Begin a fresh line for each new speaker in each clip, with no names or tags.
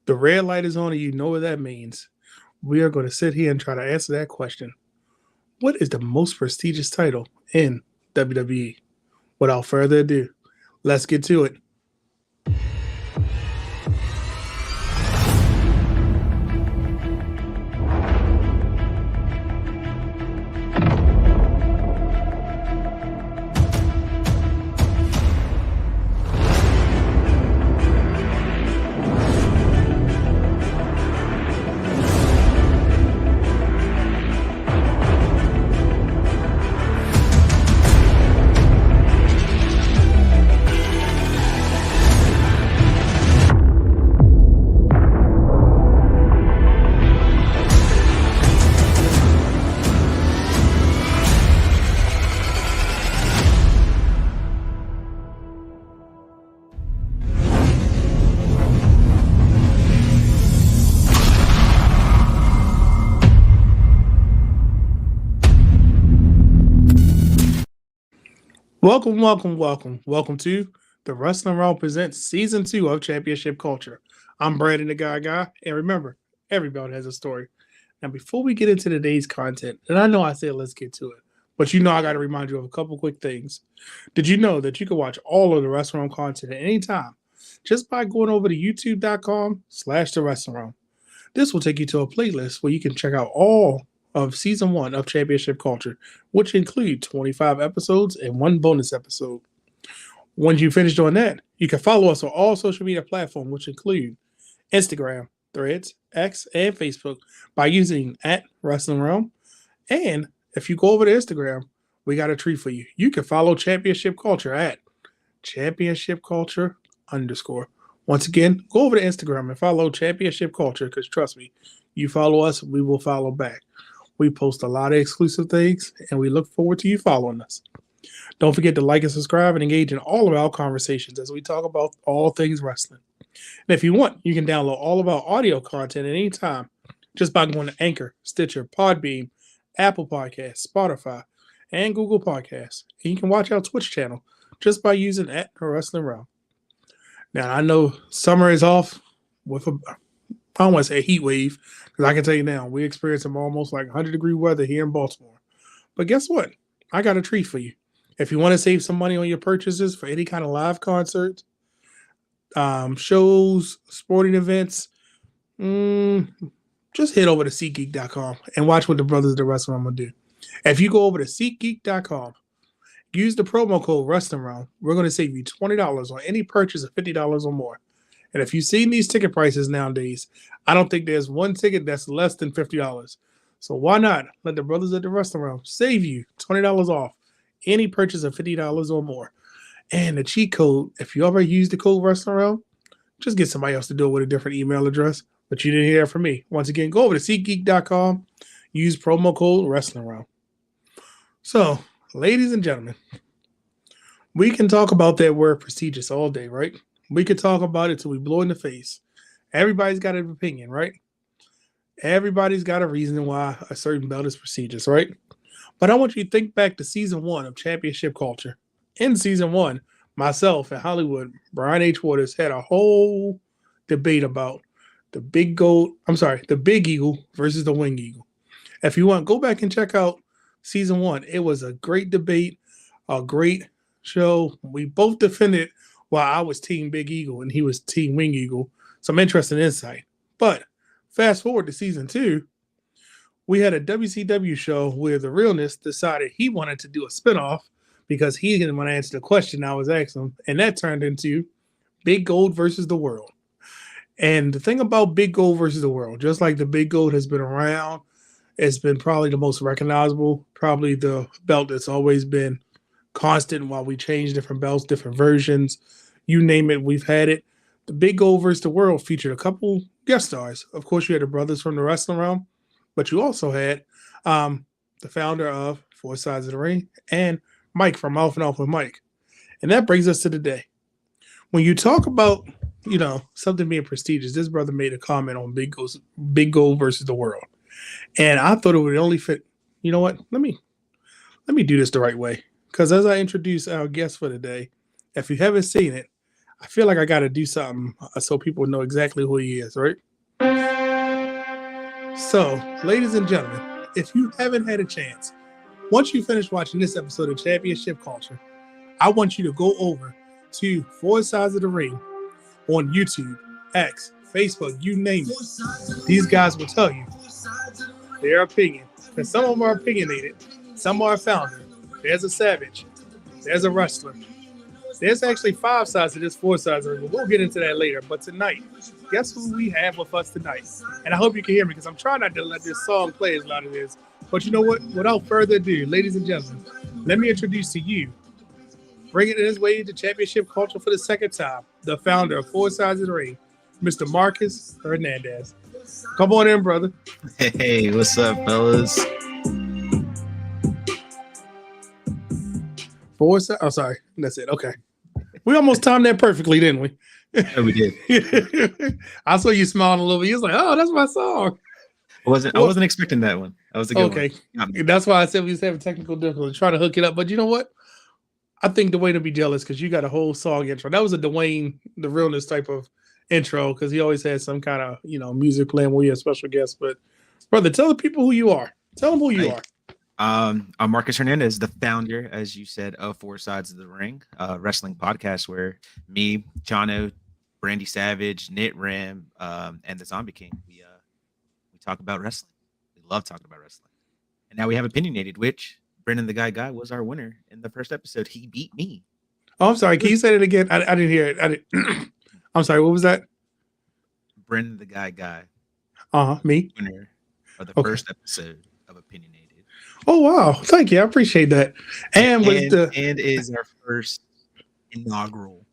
The red light is on and you know what that means. We are going to sit here and try to answer that question. What is the most prestigious title in WWE? Without further ado, let's get to it. Welcome to the Wrestling Realm Presents Season 2 of Championship Culture. I'm Brandon the Guy, and remember, everybody has a story. Now, before we get into today's content, and I know I said let's get to it, but you know I got to remind you of a couple quick things. Did you know that you can watch all of the Wrestling Realm content at any time just by going over to youtube.com/the Wrestling Realm? This will take you to a playlist where you can check out all of Season 1 of Championship Culture, which include 25 episodes and one bonus episode. Once you finish doing that, you can follow us on all social media platforms, which include Instagram, Threads, X, and Facebook by using @WrestlingRealm. And if you go over to Instagram, we got a treat for you. You can follow Championship Culture at Championship Culture _. Once again, go over to Instagram and follow Championship Culture because trust me, you follow us, we will follow back. We post a lot of exclusive things, and we look forward to you following us. Don't forget to like and subscribe and engage in all of our conversations as we talk about all things wrestling. And if you want, you can download all of our audio content at any time just by going to Anchor, Stitcher, Podbean, Apple Podcasts, Spotify, and Google Podcasts. And you can watch our Twitch channel just by using @Wrestling Realm. Now, I know summer is off with I don't want to say a heat wave, because I can tell you now, we experiencing almost like 100-degree weather here in Baltimore. But guess what? I got a treat for you. If you want to save some money on your purchases for any kind of live concerts, shows, sporting events, just head over to SeatGeek.com and watch what the brothers of the Wrestling Realm will do. If you go over to SeatGeek.com, use the promo code Wrestling Realm, we're going to save you $20 on any purchase of $50 or more. And if you've seen these ticket prices nowadays, I don't think there's one ticket that's less than $50. So why not let the brothers at the Wrestling Realm save you $20 off any purchase of $50 or more? And the cheat code, if you ever use the code Wrestling Realm, just get somebody else to do it with a different email address. But you didn't hear it from me. Once again, go over to SeatGeek.com, use promo code Wrestling Realm. So, ladies and gentlemen, we can talk about that word prestigious all day, right? We could talk about it till we blow in the face. Everybody's got an opinion, right? Everybody's got a reason why a certain belt is prestigious, right? But I want you to think back to Season 1 of Championship Culture. In Season 1, myself and Hollywood, Brian H. Waters, had a whole debate about the big eagle versus the wing eagle. If you want, go back and check out Season 1. It was a great debate, a great show. We both defended while I was Team Big Eagle and he was Team Wing Eagle. Some interesting insight. But fast forward to Season 2, we had a WCW show where the Realness decided he wanted to do a spinoff because he didn't want to answer the question I was asking him. And that turned into Big Gold versus the World. And the thing about Big Gold versus the World, just like the Big Gold has been around, it's been probably the most recognizable, probably the belt that's always been constant while we change different belts, different versions, you name it, we've had it. The Big Gold versus the World featured a couple guest stars. Of course, you had the brothers from the Wrestling Realm, but you also had the founder of Four Sides of the Ring and Mike from Off and Off with Mike. And that brings us to today. When you talk about, something being prestigious, this brother made a comment on Big Gold versus the World. And I thought it would only fit. You know what? Let me do this the right way. Because as I introduce our guest for today, if you haven't seen it, I feel like I got to do something so people know exactly who he is, right? So, ladies and gentlemen, if you haven't had a chance, once you finish watching this episode of Championship Culture, I want you to go over to Four Sides of the Ring on YouTube, X, Facebook, you name it. These guys will tell you their opinion. Because some of them are opinionated, some are founder. There's a savage, there's a wrestler. There's actually 5 sides to this 4 sides of the ring, but we'll get into that later. But tonight, guess who we have with us tonight? And I hope you can hear me because I'm trying not to let this song play as loud as it is. But you know what? Without further ado, ladies and gentlemen, let me introduce to you, bringing his way to championship culture for the second time, the founder of 4 Sides of the Ring, Mr. Marcus Hernandez. Come on in, brother.
Hey, what's up, fellas?
4 sides. Oh, sorry. That's it. Okay. We almost timed that perfectly, didn't we?
Yeah, we did.
I saw you smiling a little bit. You was like, "Oh, that's my song."
I wasn't expecting that one. That was a good
okay.
one.
That's why I said we was having technical difficulty trying to hook it up. But you know what? I think Dwayne will be jealous because you got a whole song intro. That was a Dwayne, the realness type of intro because he always has some kind of music playing when you're a special guest. But brother, tell the people who you are. Tell them who you are.
I'm Marcus Hernandez, the founder, as you said, of 4 Sides of the Ring, wrestling podcast where me, Jono, Brandy Savage, Knit Ram, and the Zombie King, we talk about wrestling. We love talking about wrestling. And now we have Opinionated, which Brendan the Guy was our winner in the first episode. He beat me.
Oh, I'm sorry. Can you say it again? I didn't hear it. I'm sorry. What was that?
Brendan the Guy.
Me.
Winner of the first episode of Opinionated.
Oh wow! Thank you, I appreciate that. And
is our first inaugural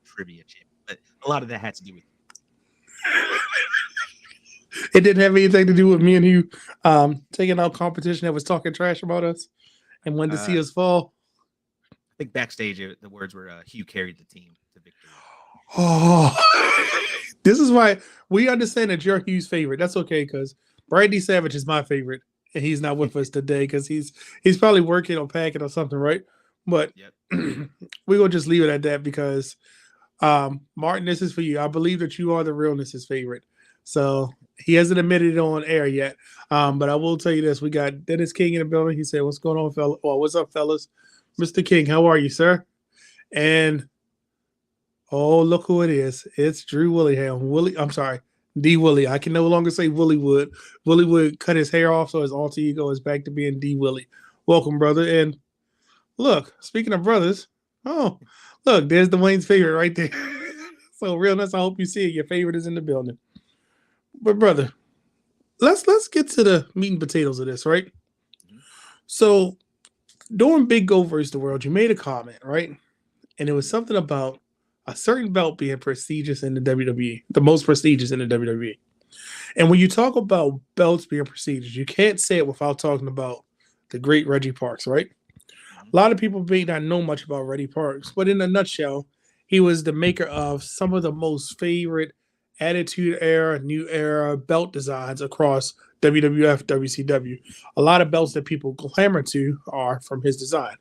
trivia champion. But a lot of that had to do with
it didn't have anything to do with me and you taking out competition that was talking trash about us and wanted to see us fall.
I think backstage the words were Hugh carried the team to victory.
Oh, this is why we understand that you're Hugh's favorite. That's okay because Brandy Savage is my favorite. And he's not with us today because he's probably working or packing or something, right? But we're gonna just leave it at that because Martin, this is for you. I believe that you are the realness's favorite. So he hasn't admitted it on air yet. But I will tell you this: we got Dennis King in the building. He said, "What's going on, fella? Well, what's up, fellas? Mr. King, how are you, sir?" And oh, look who it is! It's Drew Willingham. I'm sorry. D Willie. I can no longer say Willie Wood. Willie Wood cut his hair off, so his alter ego is back to being D Willie. Welcome, brother. And look, speaking of brothers, look, there's Dwayne's favorite right there. So realness, I hope you see it. Your favorite is in the building. But brother, let's get to the meat and potatoes of this, right? Mm-hmm. So during Big Go versus the World, you made a comment, right? And it was something about a certain belt being prestigious in the WWE, the most prestigious in the WWE. And when you talk about belts being prestigious, you can't say it without talking about the great Reggie Parks, right? A lot of people may not know much about Reggie Parks, but in a nutshell, he was the maker of some of the most favorite Attitude Era, New Era belt designs across WWF, WCW. A lot of belts that people clamor to are from his design.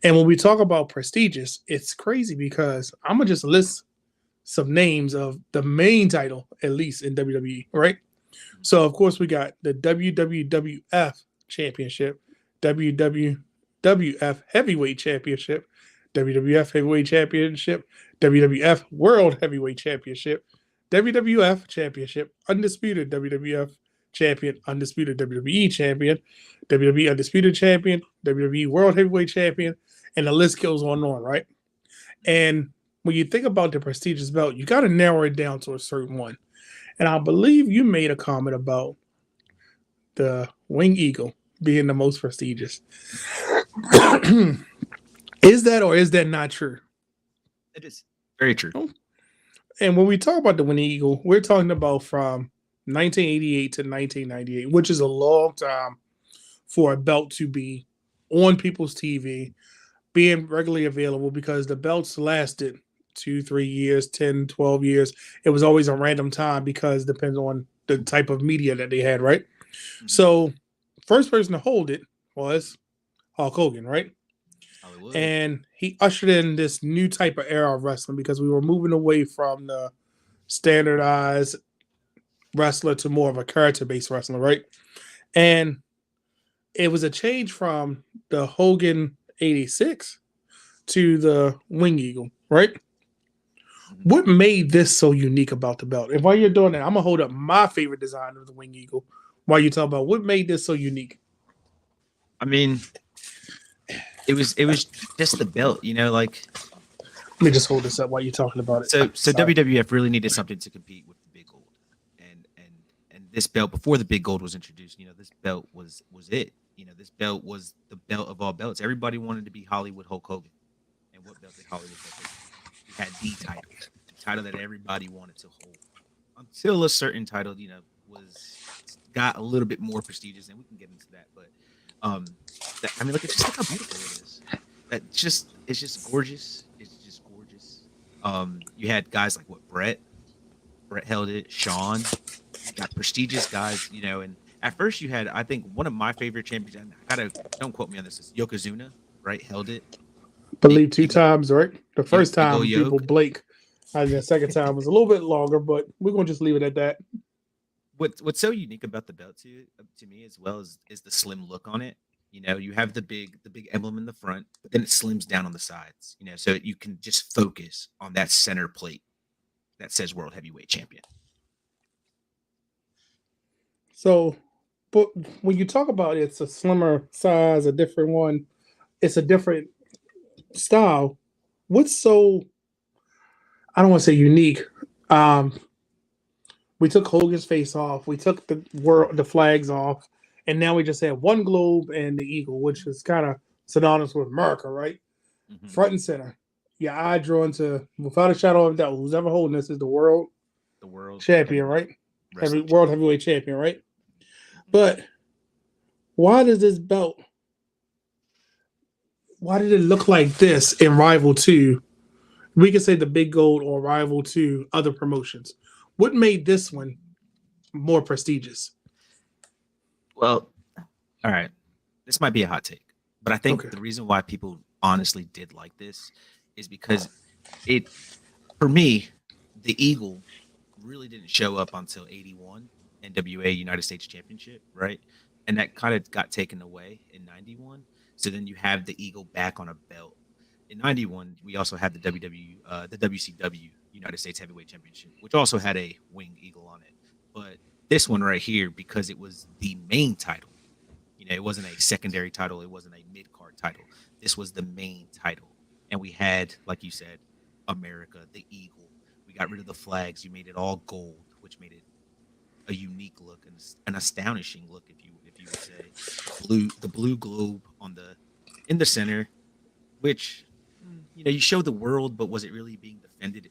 And when we talk about prestigious, it's crazy because I'm going to just list some names of the main title, at least in WWE, right? So, of course, we got the WWF Championship, WWF Heavyweight Championship, WWF Heavyweight Championship, WWF World Heavyweight Championship, WWF Championship, Undisputed WWF Champion, Undisputed WWE Champion, WWE Undisputed Champion, WWE World Heavyweight Champion, and the list goes on and on, right? And when you think about the prestigious belt, you got to narrow it down to a certain one. And I believe you made a comment about the Wing Eagle being the most prestigious. Is that or is that not true?
It is very true.
And when we talk about the Wing Eagle, we're talking about from 1988 to 1998, which is a long time for a belt to be on people's TV, being regularly available because the belts lasted 2-3 years, 10, 12 years. It was always a random time because it depends on the type of media that they had, right? Mm-hmm. So first person to hold it was Hulk Hogan, right?
Hollywood.
And he ushered in this new type of era of wrestling because we were moving away from the standardized wrestler to more of a character-based wrestler, right? And it was a change from the Hogan 86 to the Wing Eagle, right?
Mm-hmm.
What made this so unique about the belt? And while you're doing that, I'm gonna hold up my favorite design of the Wing Eagle while you talk about what made this so unique.
I mean, it was just the belt, like.
Let me just hold this up while you're talking about it.
So
Sorry.
WWF really needed something to compete with the big gold, and this belt before the big gold was introduced. This belt was it. This belt was the belt of all belts. Everybody wanted to be Hollywood Hulk Hogan, and what belt did Hollywood Hulk Hogan? He had the title that everybody wanted to hold, until a certain title, got a little bit more prestigious, and we can get into that. But look, it's just look how beautiful it is. It's just gorgeous. It's just gorgeous. You had guys like Brett held it, Sean, you got prestigious guys, and at first you had, I think, one of my favorite champions, and don't quote me on this, is Yokozuna, right? Held it.
Believe two times, right? The first time
Yoke.
people Blake, and the second time was a little bit longer, but we're gonna just leave it at that.
What's so unique about the belt to me as well is the slim look on it. You have the big emblem in the front, but then it slims down on the sides. So you can just focus on that center plate that says World Heavyweight Champion.
So, but when you talk about it's a slimmer size, a different one, it's a different style. What's so, I don't want to say unique. We took Hogan's face off. We took the flags off, and now we just have one globe and the eagle, which is kind of synonymous with America, right? Mm-hmm. Front and center. Your eye drawn to, without a shadow of a doubt, who's ever holding this is the world champion, right? World heavyweight champion, right? But why does this belt? Why did it look like this in rival to? We could say the big gold or rival to other promotions. What made this one more prestigious?
Well, all right. This might be a hot take, but I think the reason why people honestly did like this is because for me, the Eagle really didn't show up until 81 NWA United States Championship, right? And that kind of got taken away in 91. So then you have the Eagle back on a belt. In 91, we also had the WCW United States Heavyweight Championship, which also had a winged eagle on it. But this one right here, because it was the main title, it wasn't a secondary title, it wasn't a mid-card title. This was the main title. And we had, like you said, America, the eagle. We got rid of the flags. You made it all gold, which made it a unique look and an astonishing look, if you would say. The blue globe in the center, which you show the world, but was it really being defended,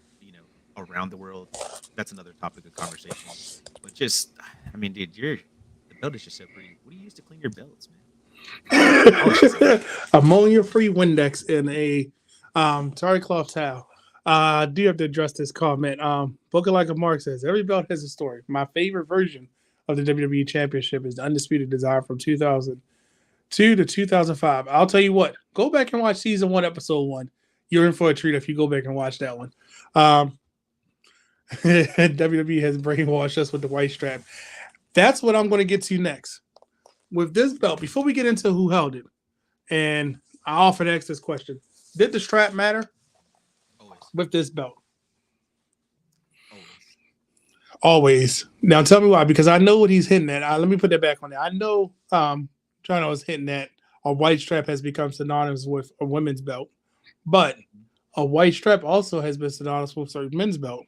around the world? That's another topic of conversation. But just, dude, the belt is just so pretty. What do you use to clean your belts, man?
Ammonia-free Windex in a terry cloth towel. I do have to address this comment. Booker Like a Mark says, every belt has a story. My favorite version of the WWE Championship is the Undisputed Desire from 2002 to 2005. I'll tell you what, go back and watch season 1, episode 1. You're in for a treat if you go back and watch that one. WWE has brainwashed us with the white strap. That's what I'm going to get to next. With this belt, before we get into who held it, and I often ask this question, did the strap matter?
Always.
With this belt? Always. Now tell me why, because I know what he's hitting at. Let me put that back on there. I know Jono was hitting at a white strap has become synonymous with a women's belt, but a white strap also has been synonymous with certain men's belt,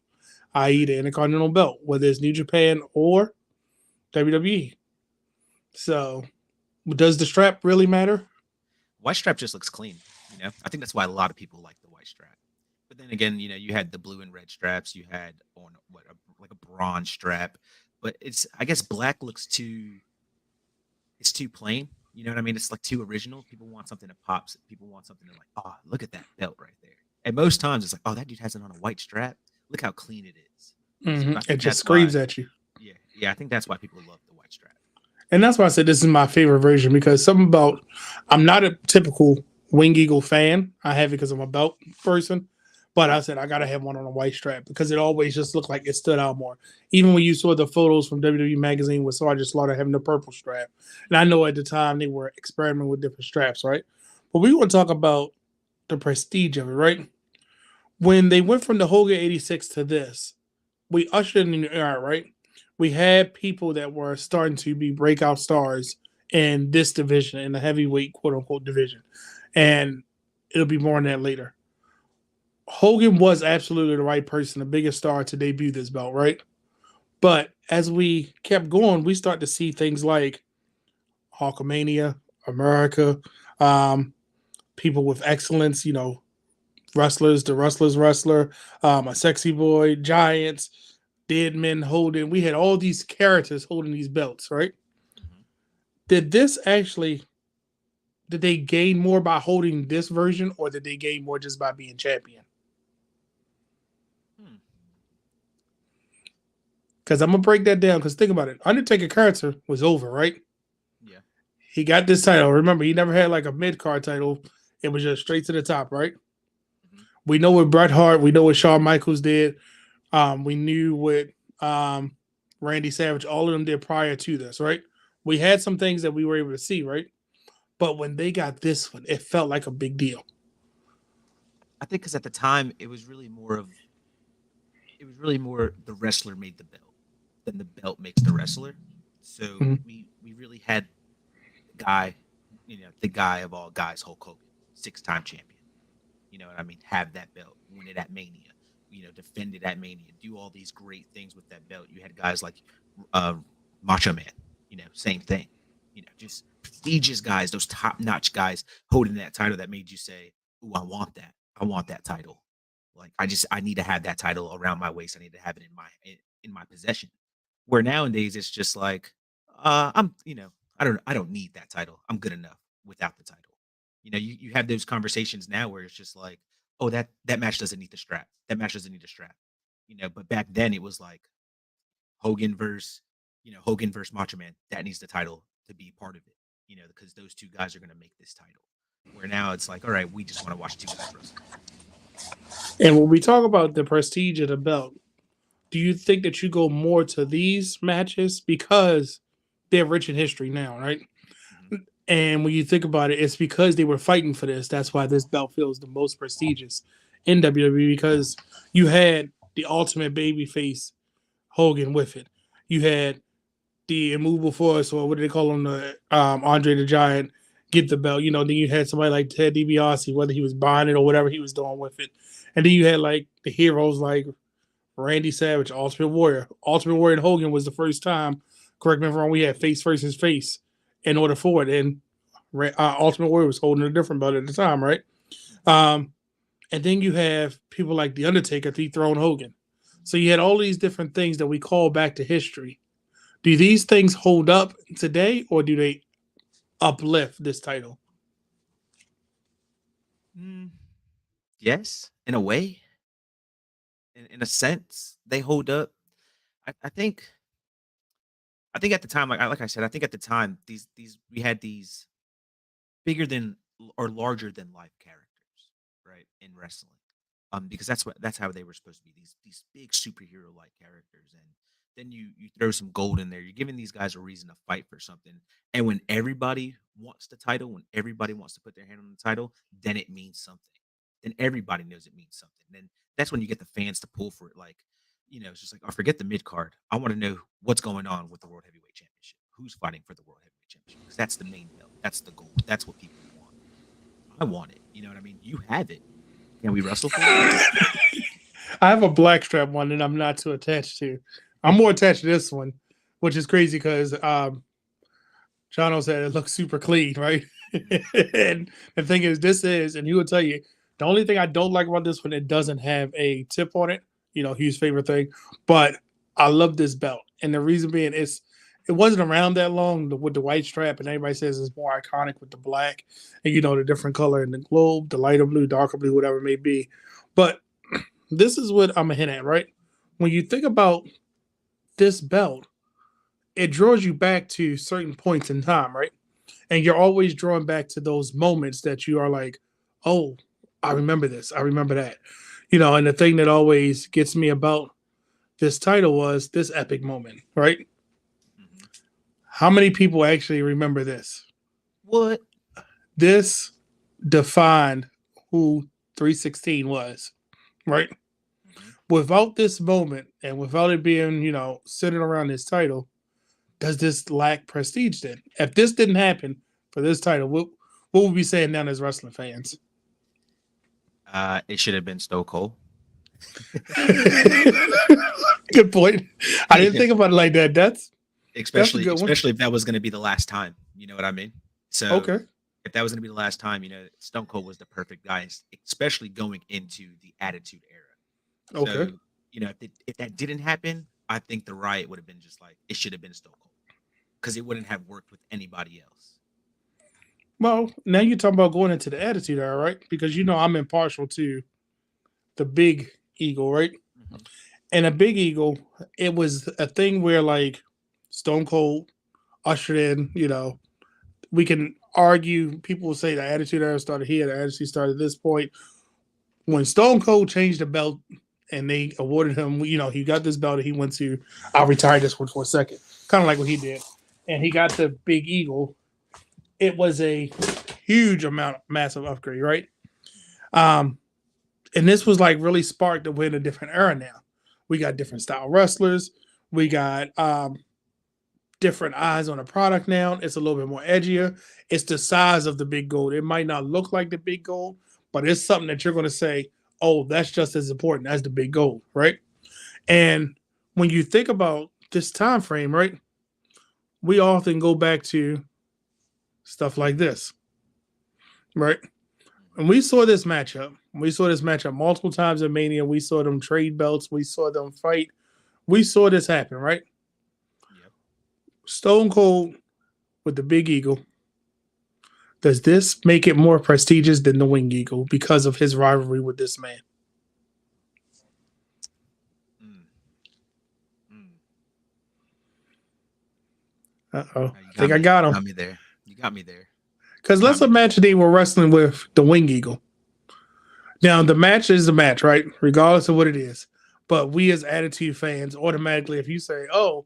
i.e. the Intercontinental belt, whether it's New Japan or WWE. So does the strap really matter?
White strap just looks clean. I think that's why a lot of people like the white strap. But then again, you had the blue and red straps. You had on like a bronze strap. But I guess black looks it's too plain. You know what I mean? It's like too original. People want something that pops. People want something to oh, look at that belt right there. And most times it's like, oh, that dude has it on a white strap. Look how clean it is.
Mm-hmm. So it just screams at you.
Yeah. I think that's why people love the white strap.
And that's why I said this is my favorite version, because something about, I'm not a typical Wing Eagle fan. I have it because I'm a belt person. But I said I gotta have one on a white strap because it always just looked like it stood out more. Even when you saw the photos from WWE magazine with Sergeant Slaughter having the purple strap, and I know at the time they were experimenting with different straps, right? But we want to talk about the prestige of it, right? When they went from the Hogan '86 to this, we ushered in the era, right? We had people that were starting to be breakout stars in this division, in the heavyweight quote unquote division, and it'll be more on that later. Hogan was absolutely the right person, the biggest star to debut this belt, right? But as we kept going, we start to see things like Hulkamania, America, um, people with excellence, wrestlers, the wrestlers wrestler, a sexy boy, giants, dead men holding. We had all these characters holding these belts, right?
Mhm.
Did this actually? Did they gain more by holding this version, or did they gain more just by being champion?
Hmm.
Because I'm gonna break that down. Because think about it, Undertaker character was over, right?
Yeah.
He got this title. Remember, he never had like a mid card title. It was just straight to the top, right?
Mhm.
We know what Bret Hart, we know what Shawn Michaels did. We knew what um, Randy Savage, all of them did prior to this, right? We had some things that we were able to see, right? But when they got this one, it felt like a big deal.
I think because at the time it was really more the wrestler made the belt than the belt makes the wrestler. So
Mhm.
we really had the guy, the guy of all guys, Hulk Hogan, 6-time champion. You know what I mean? Have that belt, win it at Mania, defend it at Mania, do all these great things with that belt. You had guys like uh, Macho Man, same thing. Just prestigious guys, those top notch guys holding that title that made you say, "Ooh, I want that. I want that title." Like I need to have that title around my waist. I need to have it in my possession. Where nowadays it's just like, I don't need that title. I'm good enough without the title. You have those conversations now where it's just like, oh, that match doesn't need the strap. That match doesn't need a strap. But back then it was like Hogan versus, Hogan versus Macho Man. That needs the title to be part of it. Because those two guys are gonna make this title. Where now it's like, all right, we just want to watch two guys wrestle.
And when we talk about the prestige of the belt, do you think that you go more to these matches because they're rich in history now, right?
Mhm.
And when you think about it, it's because they were fighting for this. That's why this belt feels the most prestigious in WWE because you had the ultimate baby face Hogan with it. You had the immovable force, or what do they call him, the Andre the Giant, get the belt. Then you had somebody like Ted DiBiase, whether he was buying it or whatever he was doing with it. And then you had like the heroes like Randy Savage, Ultimate Warrior. Ultimate Warrior and Hogan was the first time, correct me if I'm wrong, we had face versus face in order for it. And Ultimate Warrior was holding a different belt at the time, right?
Mhm.
Um, and then you have people like The Undertaker dethroned Hogan. So you had all these different things that we call back to history. Do these things hold up today, or do they uplift this title?
Mm, yes, in a way, in a sense, they hold up. I, I think I think at the time, like I said, I think at the time these we had these bigger than or larger than life characters, right, in wrestling. Because that's how they were supposed to be, these big superhero like characters. And then you throw some gold in there. You're giving these guys a reason to fight for something. And when everybody wants the title, when everybody wants to put their hand on the title, then it means something. Then everybody knows it means something. Then that's when you get the fans to pull for it. Like, it's just like, oh, forget the mid card. I want to know what's going on with the World Heavyweight Championship. Who's fighting for the World Heavyweight Championship? Because that's the main belt. That's the goal. That's what people want. I want it. You know what I mean? You have it. Can we wrestle for it?
I have a blackstrap one that I'm not too attached to. I'm more attached to this one, which is crazy because Jono said it looks super clean, right?
Mhm.
And the thing is, and he will tell you, the only thing I don't like about this one, it doesn't have a tip on it. Hughes' favorite thing. But I love this belt. And the reason being is it wasn't around that long with the white strap, and everybody says it's more iconic with the black and the different color in the globe, the lighter blue, darker blue, whatever it may be. But this is what I'm a hint at, right? When you think about this belt, it draws you back to certain points in time, right? And you're always drawn back to those moments that you are like, oh, I remember this. I remember that. And the thing that always gets me about this title was this epic moment, right?
Mhm.
How many people actually remember this?
What?
This defined who 316 was, right?
Mhm.
Without this moment and without it being, sitting around this title, does this lack prestige then? If this didn't happen for this title, what would we saying down as wrestling fans?
It should have been Stone Cold.
Good point. I didn't
Yeah.
think about it like that. That's a
especially
good one.
especially if that was going to be the last time. You know what I mean? So
Okay.
if that was going to be the last time, Stone Cold was the perfect guy, especially going into the Attitude Era.
Okay.
So if that didn't happen, I think the riot would have been just like it should have been Stone Cold because it wouldn't have worked with anybody else.
Well, now you're talking about going into the attitude era, right? Because I'm impartial to the big eagle, right?
Mhm.
And a big eagle, it was a thing where like Stone Cold ushered in, we can argue, people will say the attitude era started here, the attitude started at this point. When Stone Cold changed the belt and they awarded him, he got this belt and he went to, I'll retire this one for a second. Kind of like what he did. And he got the big eagle. It was a huge massive upgrade, right? Um, and this was like really sparked that we're in a different era now. We got different style wrestlers. We got different eyes on the product now. It's a little bit more edgier. It's the size of the big gold. It might not look like the big gold, but it's something that you're going to say, oh, that's just as important as the big gold, right? And when you think about this time frame, right, we often go back to stuff like this, right? And we saw this matchup. We saw this matchup multiple times at Mania. We saw them trade belts. We saw them fight. We saw this happen, right?
Yep.
Stone Cold with the Big Eagle. Does this make it more prestigious than the Wing Eagle because of his rivalry with this man?
Mm. Mm.
Uh-oh.
No,
I think I got
You
him.
got me there. You got me there.
Because
You got
let's
me there.
imagine they were wrestling with the Wing Eagle. Now, the match is the match, right? Regardless of what it is. But we as Attitude fans, automatically, if you say, oh,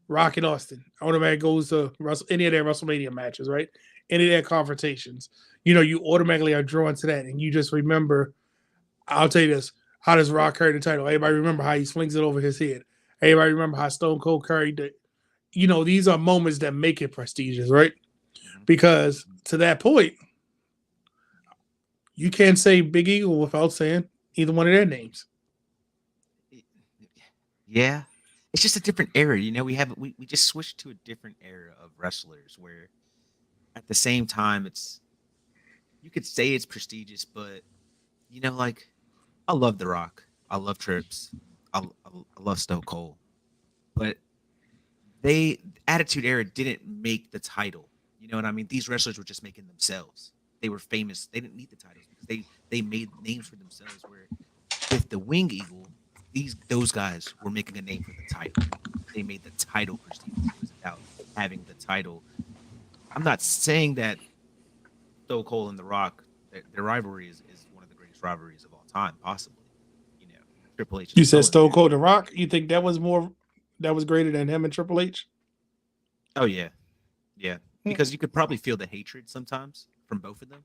Rock and Austin, automatically goes to any of their WrestleMania matches, right? Any of their confrontations. You automatically are drawn to that. And you just remember, I'll tell you this, how does Rock carry the title? Everybody remember how he slings it over his head. Everybody remember how Stone Cold carried it. These are moments that make it prestigious, right?
Mhm.
Because to that point, you can't say Big Eagle without saying either one of their names.
Yeah. It's just a different era. We just switched to a different era of wrestlers where at the same time it's you could say it's prestigious, but like I love The Rock. I love Trips. I love Stone Cold. But they Attitude Era didn't make the title. You know what I mean? These wrestlers were just making themselves. They were famous. They didn't need the titles because they made names for themselves. Where with the Wing Eagle, those guys were making a name for the title. They made the title prestigious. It was about having the title. I'm not saying that Stone Cold and The Rock, their rivalry is one of the greatest rivalries of all time, possibly. You know, Triple H is
You said
well in
Stone
there.
Cold and Rock. You think that was greater than him and Triple H
Oh yeah, yeah. Because you could probably feel the hatred sometimes from both of them.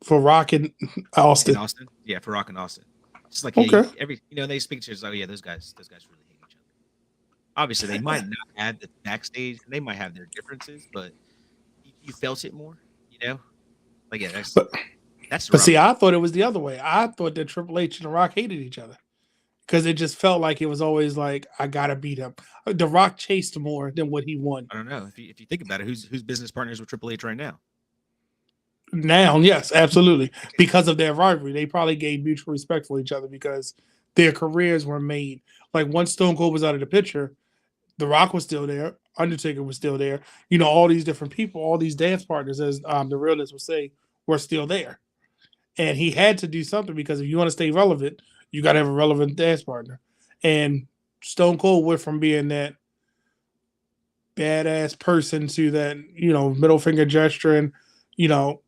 for Rock and
In
Austin?
Austin, yeah, for Rock and Austin. Just like
Okay,
they speak to us. Oh yeah, those guys really hate each other. Obviously, they might not have the backstage. They might have their differences, but you felt it more. You know, like yeah,
but
that's the
but see,
rivalry.
I thought it was the other way. I thought that Triple H and The Rock hated each other because it just felt like it was always like I gotta beat him. The Rock chased more than what he won.
I don't know if you think about it, who's business partners with Triple H right now?
Now, yes, absolutely. Because of their rivalry, they probably gave mutual respect for each other because their careers were made. Like once Stone Cold was out of the picture, The Rock was still there, Undertaker was still there. All these different people, all these dance partners, as the realists would say, were still there. And he had to do something because if you want to stay relevant, you got to have a relevant dance partner. And Stone Cold went from being that badass person to that, middle finger gesturing, you know,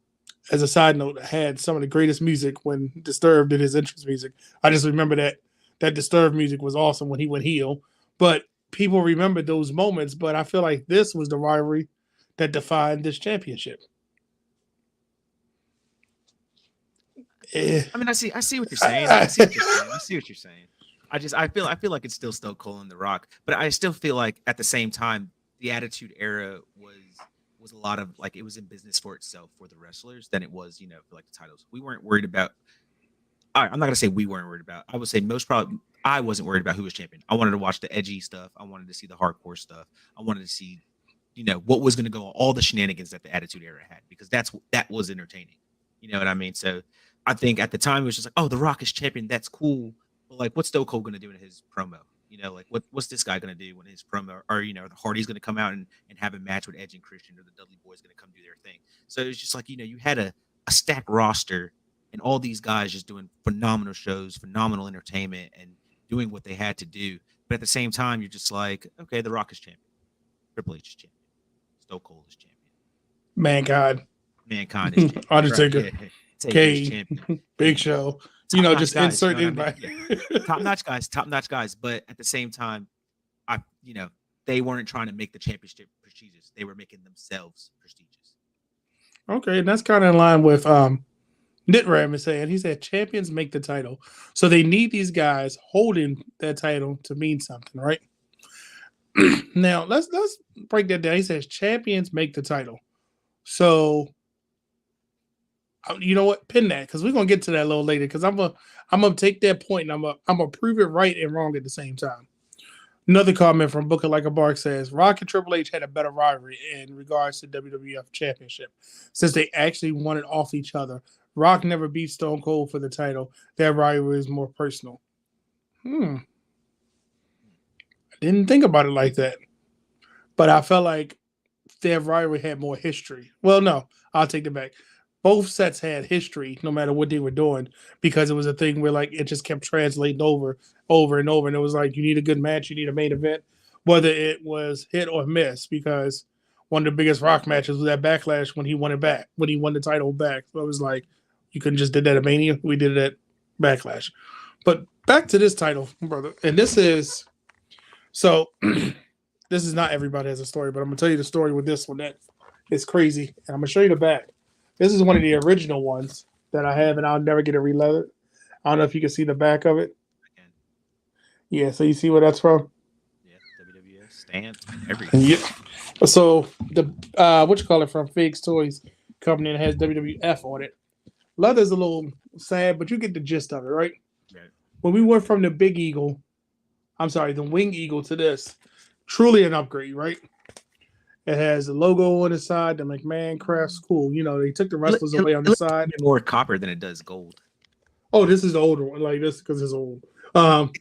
as a side note, had some of the greatest music when Disturbed did his entrance music. I just remember that Disturbed music was awesome when he went heel. But people remember those moments. But I feel like this was the rivalry that defined this championship. Eh,
I mean, I see what you're saying. I see what you're saying. I see what you're saying. I feel like it's still Stone Cold and The Rock, but I still feel like at the same time, the Attitude Era was a lot of like it was in business for itself for the wrestlers than it was, for like the titles. We weren't worried about. I'm not gonna say we weren't worried about. I would say most probably I wasn't worried about who was champion. I wanted to watch the edgy stuff. I wanted to see the hardcore stuff. I wanted to see, what was going to go on, all the shenanigans that the Attitude Era had, because that was entertaining. You know what I mean? So I think at the time it was just like, oh, The Rock is champion. That's cool. But like, what's Stone Cold going to do in his promo? Like what's this guy going to do in his promo? Or the Hardy's going to come out and have a match with Edge and Christian, or the Dudley Boys going to come do their thing. So it's just like you had a stacked roster, and all these guys just doing phenomenal shows, phenomenal entertainment, and doing what they had to do. But at the same time, you're just like, okay, The Rock is champion, Triple H is champion, Stone Cold is champion,
Mankind,
Mankind is champion, right?
Undertaker,
Yeah, Taker is
Kane,
champion,
Big Show.
top notch
Just
guys. You
insert
know what I mean?
anybody.
Yeah, top notch guys. But at the same time, I they weren't trying to make the championship prestigious. They were making themselves prestigious.
Okay, and that's kind of in line with Nitram is saying. He said champions make the title, so they need these guys holding that title to mean something, right? Now let's break that down. He says champions make the title, so you know what? Pin that, because we're gonna get to that a little later. Because I'm gonna take that point and I'm gonna prove it right and wrong at the same time. Another comment from Booker Like a Bark says Rock and Triple H had a better rivalry in regards to WWF Championship, since they actually won it off each other. Rock never beat Stone Cold for the title. Their rivalry is more personal. I didn't think about it like that, but I felt like their rivalry had more history. Well, no, I'll take it back. Both sets had history, no matter what they were doing, because it was a thing where like it just kept translating over and over, and it was like you need a good match, you need a main event, whether it was hit or miss. Because one of the biggest Rock matches was that Backlash when he won it back, when he won the title back. So it was like you couldn't just did that at Mania, we did it at Backlash. But back to this title, brother, and this is so. This is not everybody has a story, but I'm gonna tell you the story with this one that is crazy, and I'm gonna show you the back. This is one of the original ones that I have, and I'll never get it reloaded. I don't know if you can see the back of it.
Again,
Yeah, so you see where that's from?
yeah, WWF stand everything.
Yeah. So the what you call it, from Figs Toys Company, that has WWF on it. Leather's a little sad, but you get the gist of it, right?
Right.
When we went from the Big Eagle, the Wing Eagle to this, truly an upgrade, right? It has the logo on the side, the McMahon crest. Cool. They took the wrestlers away on the side.
More copper than it does gold.
Oh, this is the older one. Like this because it's old. And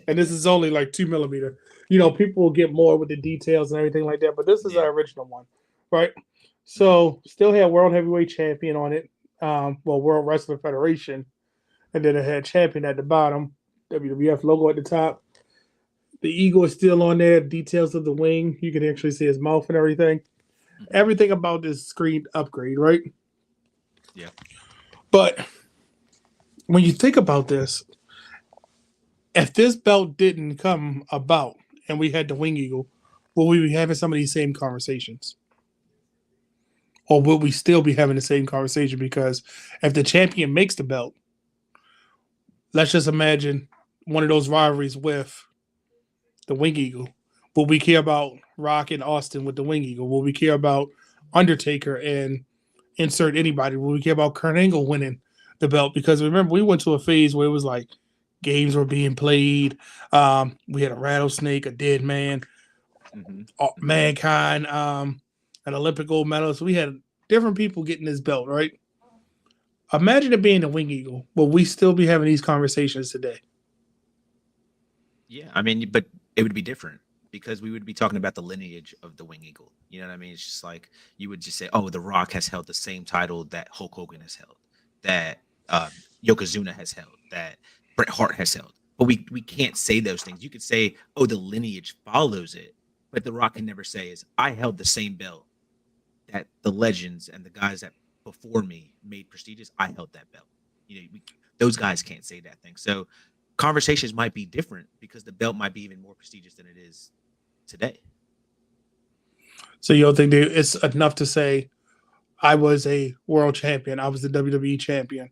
this is only like 2 millimeter. People will get more with the details and everything like that, but this is our original one, right? So still had World Heavyweight Champion on it. World Wrestling Federation, and then it had champion at the bottom, WWF logo at the top. The eagle is still on there. Details of the wing. You can actually see his mouth and everything. Everything about this screen upgrade, right?
Yeah.
But when you think about this, if this belt didn't come about and we had the Wing Eagle, will we be having some of these same conversations? Or will we still be having the same conversation? Because if the champion makes the belt, let's just imagine one of those rivalries with the Wing Eagle. Will we care about Rock and Austin with the Wing Eagle? Will we care about Undertaker and insert anybody? Will we care about Kurt Angle winning the belt? Because remember, we went to a phase where it was like games were being played. We had a rattlesnake, a dead man, Mankind, an Olympic gold medalist. So we had different people getting this belt, right? Imagine it being the Wing Eagle. Will we still be having these conversations today?
Yeah, I mean, but it would be different because we would be talking about the lineage of the Wing Eagle. You know what I mean? It's just like you would just say, "Oh, The Rock has held the same title that Hulk Hogan has held, that Yokozuna has held, that Bret Hart has held." But we can't say those things. You could say, "Oh, the lineage follows it," But The Rock can never say is I held the same belt that the legends and the guys that before me made prestigious. I held that belt. Those guys can't say that thing. So conversations might be different because the belt might be even more prestigious than it is today.
So you don't think it's enough to say I was a world champion, I was the WWE champion,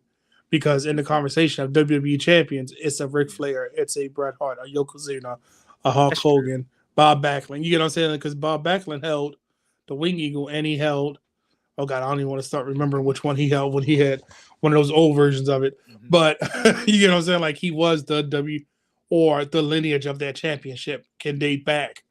because in the conversation of WWE champions, it's a Ric Flair, it's a Bret Hart, a Yokozuna, a Hulk
That's true.
Hogan, Bob Backlund. You get what I'm saying? Because Bob Backlund held the Wing Eagle, and he held, oh God, I don't even want to start remembering which one he held when he had one of those old versions of it.
Mhm.
But you get what I'm saying? Like he was the W, or the lineage of that championship can date back.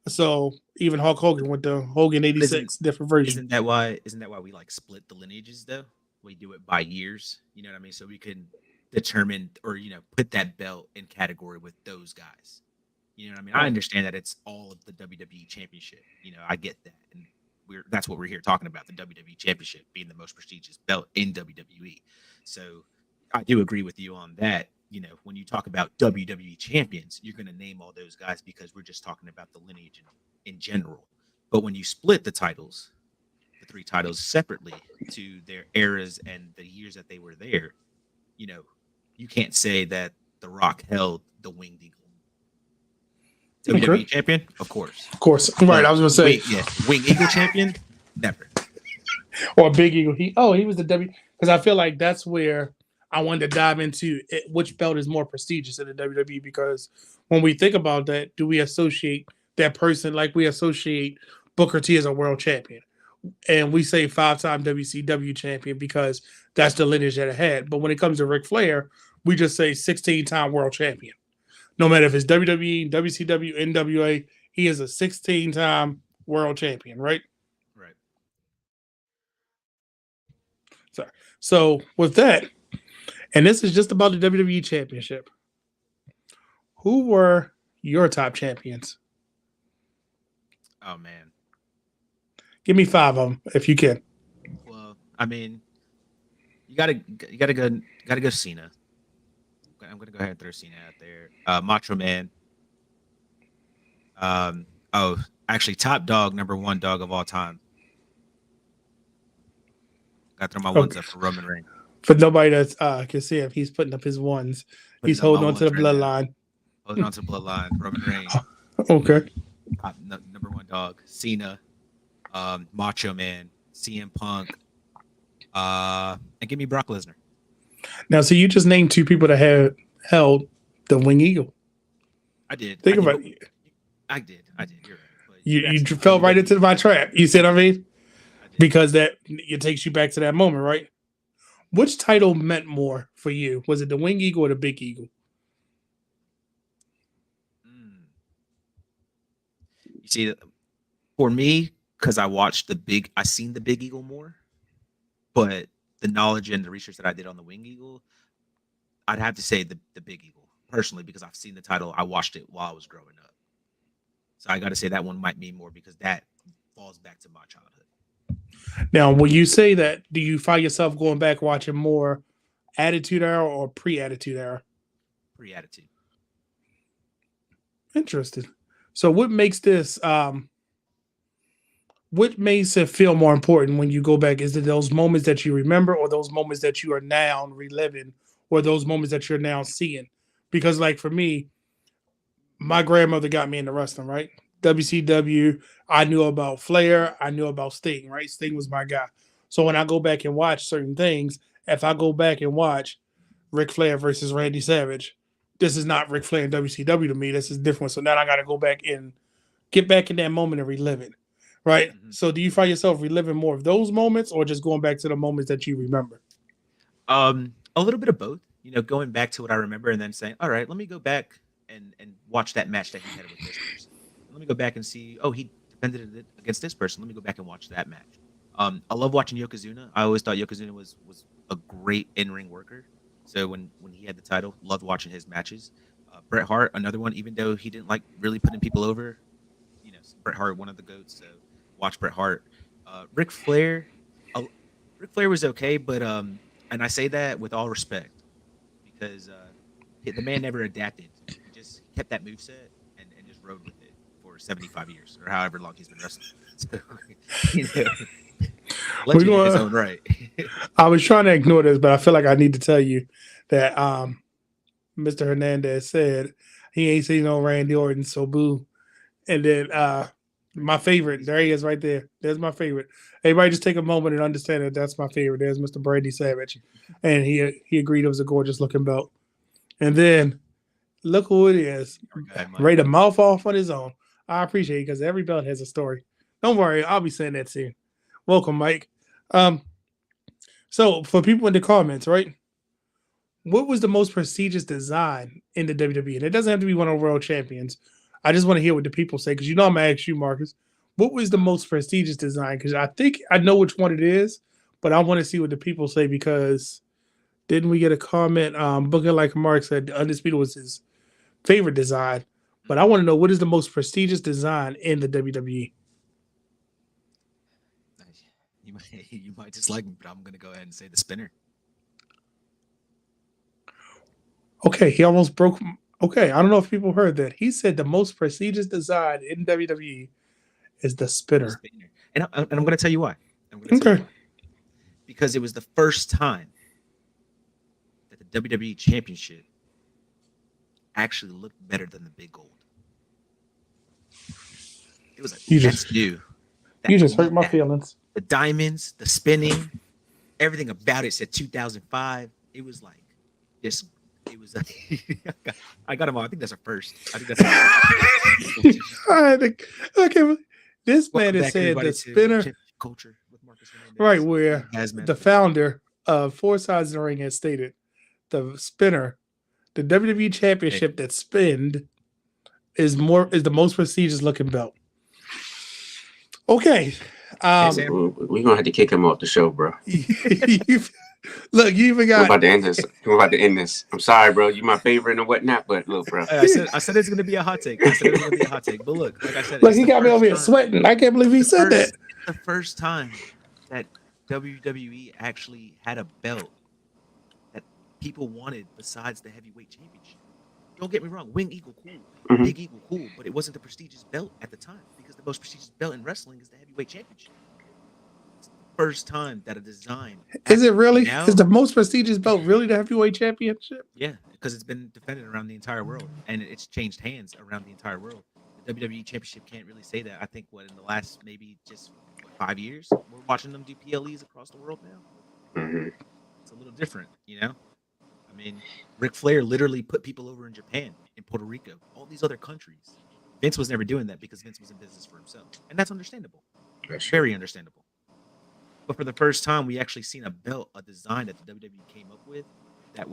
So even Hulk Hogan with the Hogan
But isn't
'86 different version.
isn't that why we like split the lineages though? We do it by years. You know what I mean? So we can determine or put that belt in category with those guys. You know what I mean? I understand that it's all of the WWE championship. I get that. And that's what we're here talking about, the WWE championship being the most prestigious belt in WWE. So I do agree with you on that. When you talk about WWE champions, you're going to name all those guys because we're just talking about the lineage in general. But when you split the titles, the three titles separately to their eras and the years that they were there, you can't say that The Rock held the Winged Eagle. WWE champion, of course.
Of course. Right. I was going to say.
Wing Eagle champion, never.
Or Big Eagle. He was the W. Because I feel like that's where I wanted to dive into which belt is more prestigious in the WWE. Because when we think about that, do we associate that person like we associate Booker T as a world champion? And we say 5-time WCW champion because that's the lineage that it had. But when it comes to Ric Flair, we just say 16-time world champion. No matter if it's WWE, WCW, NWA, he is a 16-time world champion, right?
Right.
Sorry. So with that, and this is just about the WWE championship, who were your top champions?
Oh man.
Give me 5 of them if you can.
Well, I mean, you gotta go Cena. I'm gonna go ahead and throw Cena out there. Macho Man. Actually, top dog, number one dog of all time. Got to throw my ones up for Roman Reigns.
For nobody that can see him, he's putting up his ones. He's holding on to the bloodline.
Holding on to the bloodline. Roman Reigns.
Okay.
Number one dog. Cena. Macho Man. CM Punk. And give me Brock Lesnar.
Now, so you just named 2 people that had held the Wing Eagle.
I did.
Think about it.
I did. You're right. But
you fell right into my trap. You see what I mean? Because it takes you back to that moment, right? Which title meant more for you? Was it the Wing Eagle or the Big Eagle?
You see, for me, because I seen the Big Eagle more, but the knowledge and the research that I did on the Wing Eagle, I'd have to say the Big Eagle personally, because I've seen the title. I watched it while I was growing up. So I got to say that one might mean more because that falls back to my childhood.
Now, when you say that, do you find yourself going back watching more Attitude Era or pre-Attitude Era?
Pre-Attitude.
Interesting. So what makes this what makes it feel more important when you go back? Is it those moments that you remember, or those moments that you are now reliving, or those moments that you're now seeing? Because like for me, my grandmother got me into wrestling, right? WCW, I knew about Flair, I knew about Sting, right? Sting was my guy. So when I go back and watch certain things, if I go back and watch Ric Flair versus Randy Savage, this is not Ric Flair and WCW to me. This is different. So now I got to go back and get back in that moment and relive it, right? Mm-hmm. So do you find yourself reliving more of those moments, or just going back to the moments that you remember?
A little bit of both. Going back to what I remember and then saying, all right, let me go back and watch that match that he had with this person. Let me go back and see, he defended it against this person. Let me go back and watch that match. I love watching Yokozuna. I always thought Yokozuna was a great in-ring worker. So when he had the title, loved watching his matches. Bret Hart, another one, even though he didn't like really putting people over, Bret Hart, one of the GOATs. So watch Bret Hart. Ric Flair was okay, but and I say that with all respect because the man never adapted. He just kept that moveset and just rode with it for for 75 years or however long he's been wrestling. So, you know,
We're
legend in his
going.
own right.
I was trying to ignore this, but I feel like I need to tell you that Mr. Hernandez said he ain't seen no Randy Orton, so boo. And then my favorite, there he is right there. There's my favorite. Everybody just take a moment and understand that that's my favorite. There's Mr. Brandy Savage. And he agreed it was a gorgeous looking belt. And then look who it is. Ready to mouth off on his own. I appreciate it because every belt has a story. Don't worry, I'll be saying that soon. Welcome, Mike. So for people in the comments, right? What was the most prestigious design in the WWE? And it doesn't have to be one of the world champions. I just want to hear what the people say because you know I'm gonna ask you, Marcus. What was the most prestigious design? Because I think I know which one it is, but I want to see what the people say because didn't we get a comment? Booker like Mark said, the Undisputed was his favorite design, but I want to know what is the most prestigious design in the WWE.
You might dislike me, but I'm gonna go ahead and say the spinner.
Okay, he almost broke. Okay, I don't know if people heard that. He said the most prestigious design in WWE is the spinner.
And I'm going to tell you why.
Okay.
Because it was the first time that the WWE Championship actually looked better than the big gold. It was like, that's new.
You just hurt my feelings.
The diamonds, the spinning, everything about it said 2005. It was like this. It was. I got him on. I think that's a first. I think that's a first.
Okay. This man has said the spinner
culture with Marcus Hernandez,
right where the founder of Four Sides of the Ring has stated the spinner, the WWE Championship that spinned is the most prestigious looking belt. Okay.
We're gonna have to kick him off the show, bro.
Look, you even got.
We're about to end this. I'm sorry, bro. You my favorite and whatnot, but look, bro.
I said it's gonna be a hot take. But look, like I said,
he got me over here sweating. I can't believe he said that.
It's the first time that WWE actually had a belt that people wanted besides the heavyweight championship. Don't get me wrong, Wing Eagle cool, Big Eagle cool, but it wasn't the prestigious belt at the time because the most prestigious belt in wrestling is the heavyweight championship. First time that a design
is it really is the most prestigious belt really the heavyweight championship?
Yeah, because it's been defended around the entire world and it's changed hands around the entire world. The WWE Championship can't really say that. I think in the last maybe just 5 years we're watching them do PLEs across the world now. It's a little different, you know. I mean, Ric Flair literally put people over in Japan, in Puerto Rico, all these other countries. Vince was never doing that because Vince was in business for himself, and that's understandable. Very understandable. But for the first time, we actually seen a belt, a design that the WWE came up with that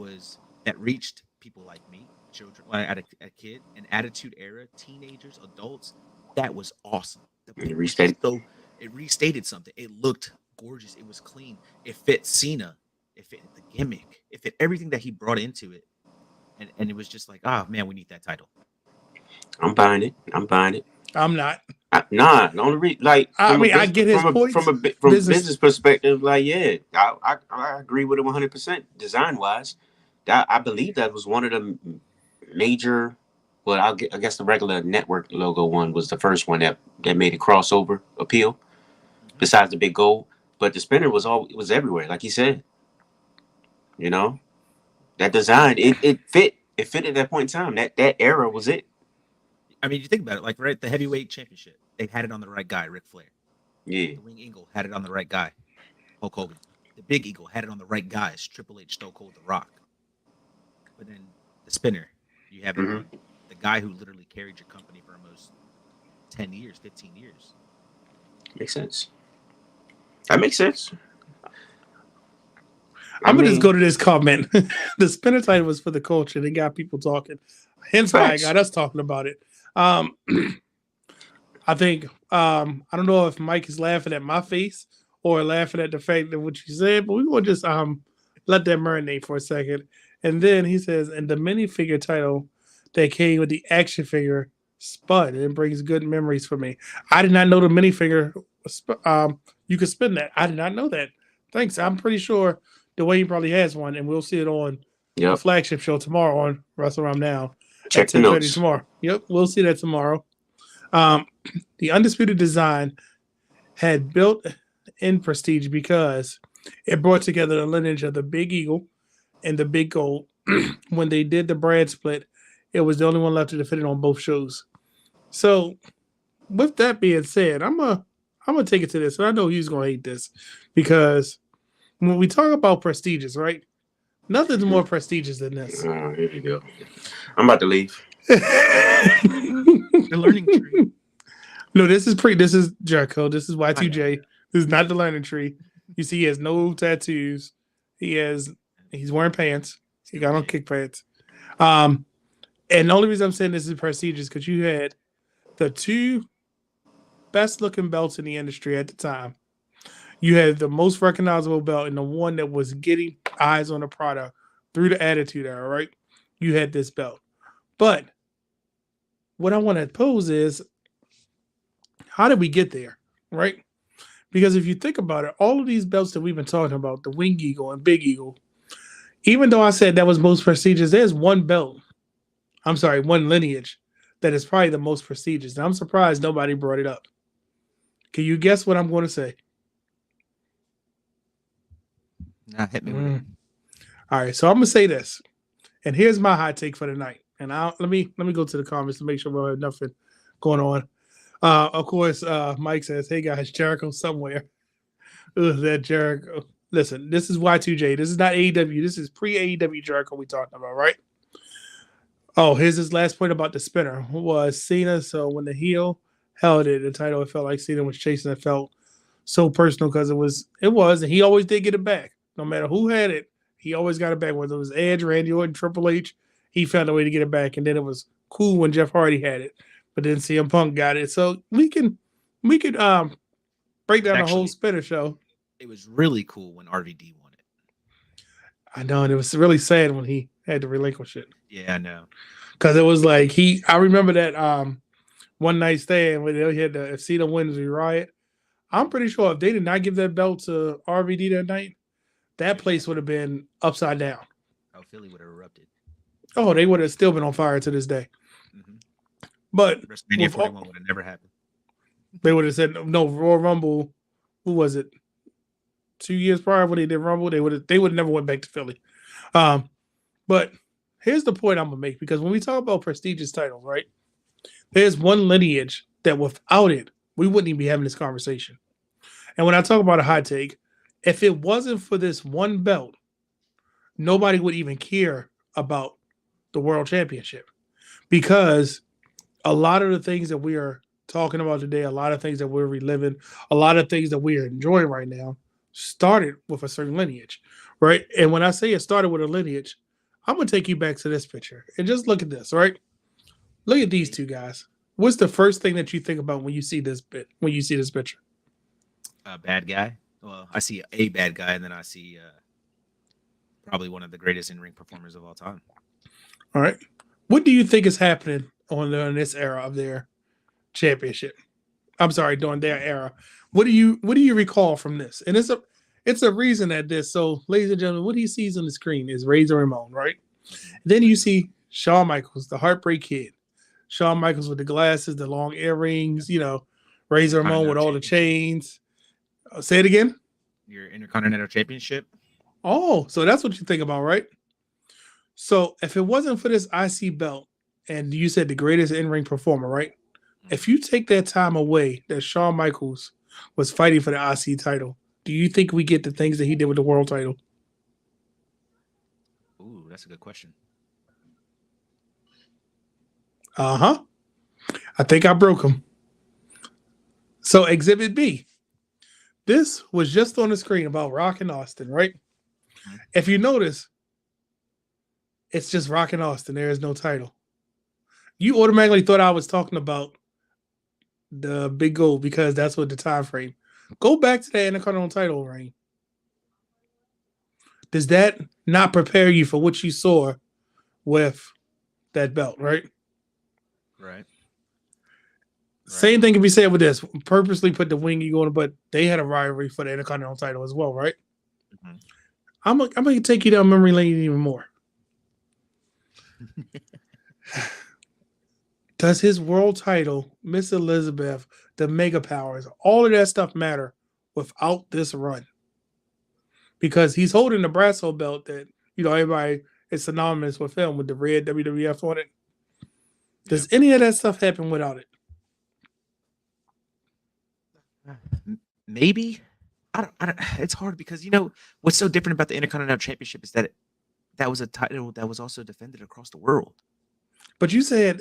reached people like me, children, a kid, an attitude era, teenagers, adults. That was awesome.
It restated
something. It looked gorgeous. It was clean. It fit Cena. It fit the gimmick. It fit everything that he brought into it. And it was just like, man, we need that title.
I'm buying it.
I'm not.
The only reason,
I get his point
from a business perspective. Like, yeah, I agree with him 100%. Design wise, I believe that was one of the major. Well, I guess the regular network logo one was the first one that made a crossover appeal. Besides the big gold, but the spinner was everywhere, like he said. You know, that design it fit at that point in time. That era was it.
I mean, you think about it, like the heavyweight championship, they had it on the right guy, Ric Flair.
Yeah.
The Wing Eagle had it on the right guy, Hulk Hogan. The Big Eagle had it on the right guys, Triple H, Stone Cold, The Rock. But then the spinner, you have the guy who literally carried your company for almost 10 years, 15 years.
Makes sense. That makes sense.
I'm gonna just go to this comment. The spinner title was for the culture. They got people talking. Hence why I got us talking about it. I think I don't know if Mike is laughing at my face or laughing at the fact that what you said, but we will just let that marinate for a second. And then he says, and the minifigure title that came with the action figure spun and it brings good memories for me. I did not know the minifigure you could spin that. I did not know that. Thanks. I'm pretty sure Dwayne probably has one, and we'll see it on the flagship show tomorrow on Wrestle Around Now.
Check the notes
tomorrow. Yep, we'll see that tomorrow. The Undisputed Design had built in prestige because it brought together the lineage of the Big Eagle and the Big Gold. When they did the brand split, it was the only one left to defend it on both shows. So, with that being said, I'm gonna take it to this, and I know he's gonna hate this because when we talk about prestigious, right? Nothing's more prestigious than this.
Oh, here we go. I'm about to leave.
The learning tree.
No, this is Jericho. This is Y2J. This is not the learning tree. You see, he has no tattoos. He's wearing pants. He got on kick pants. And the only reason I'm saying this is prestigious because you had the two best looking belts in the industry at the time. You had the most recognizable belt and the one that was getting eyes on the product through the Attitude Era, right? You had this belt. But what I want to pose is, how did we get there, right? Because if you think about it, all of these belts that we've been talking about, the Wing Eagle and Big Eagle, even though I said that was most prestigious, there's one belt, one lineage that is probably the most prestigious. And I'm surprised nobody brought it up. Can you guess what I'm going to say?
Nah, hit me with it.
All right, so I'm gonna say this, and here's my hot take for the night. And let me go to the comments to make sure we have nothing going on. Of course, Mike says, "Hey guys, Jericho somewhere." Ugh, that Jericho. Listen, this is Y2J. This is not AEW. This is pre-AEW Jericho we talking about, right? Oh, here's his last point about the spinner was Cena. So when the heel held it, the title, it felt like Cena was chasing. It felt so personal because it was, and he always did get it back. No matter who had it, he always got it back. Whether it was Edge, Randy Orton, Triple H, he found a way to get it back. And then it was cool when Jeff Hardy had it, but then CM Punk got it. So we could break down the whole spinner show.
It was really cool when RVD won it.
I know, and it was really sad when he had to relinquish it.
Yeah, I know.
Because it was like I remember that one night stand when they had the if Cena wins, we riot. I'm pretty sure if they did not give that belt to RVD that night, that place would have been upside down.
Oh, Philly would have erupted.
Oh, they would have still been on fire to this day.
Mm-hmm.
But
WrestleMania 41 would have never happened.
They would have said no. Royal Rumble, who was it? 2 years prior when they did Rumble, they would have never went back to Philly. But here's the point I'm gonna make, because when we talk about prestigious titles, right? There's one lineage that without it, we wouldn't even be having this conversation. And when I talk about a hot take, if it wasn't for this one belt, nobody would even care about the World Championship, because a lot of the things that we are talking about today, a lot of things that we're reliving, a lot of things that we are enjoying right now started with a certain lineage, right? And when I say it started with a lineage, I'm going to take you back to this picture and just look at this, right? Look at these two guys. What's the first thing that you think about when you see this picture?
A bad guy. Well, I see a bad guy, and then I see probably one of the greatest in-ring performers of all time. All
right. What do you think is happening on this era of their championship? I'm sorry, during their era. What do you recall from this? And it's a reason that this. So, ladies and gentlemen, what he sees on the screen is Razor Ramon, right? Then you see Shawn Michaels, the Heartbreak Kid. Shawn Michaels with the glasses, the long earrings, Razor Ramon with all the chains. Say it again.
Your Intercontinental Championship.
Oh, so that's what you think about, right? So if it wasn't for this IC belt, and you said the greatest in-ring performer, right? If you take that time away that Shawn Michaels was fighting for the IC title, do you think we get the things that he did with the world title?
Ooh, that's a good question.
Uh-huh. I think I broke him. So Exhibit B. This was just on the screen about Rock and Austin, right? Mm-hmm. If you notice, it's just Rock and Austin. There is no title. You automatically thought I was talking about the Big Gold because that's what the time frame. Go back to that Intercontinental title reign. Does that not prepare you for what you saw with that belt, right?
Right.
Same thing can be said with this. Purposely put the Wing Eagle on, but they had a rivalry for the Intercontinental title as well, right? Mm-hmm. I'm gonna take you down memory lane even more. Does his world title, Miss Elizabeth, the Mega Powers, all of that stuff matter without this run? Because he's holding the Brasso belt that everybody is synonymous with him with the red WWF on it. Does any of that stuff happen without it?
Maybe. I don't. It's hard because what's so different about the Intercontinental Championship is that that was a title that was also defended across the world.
But you said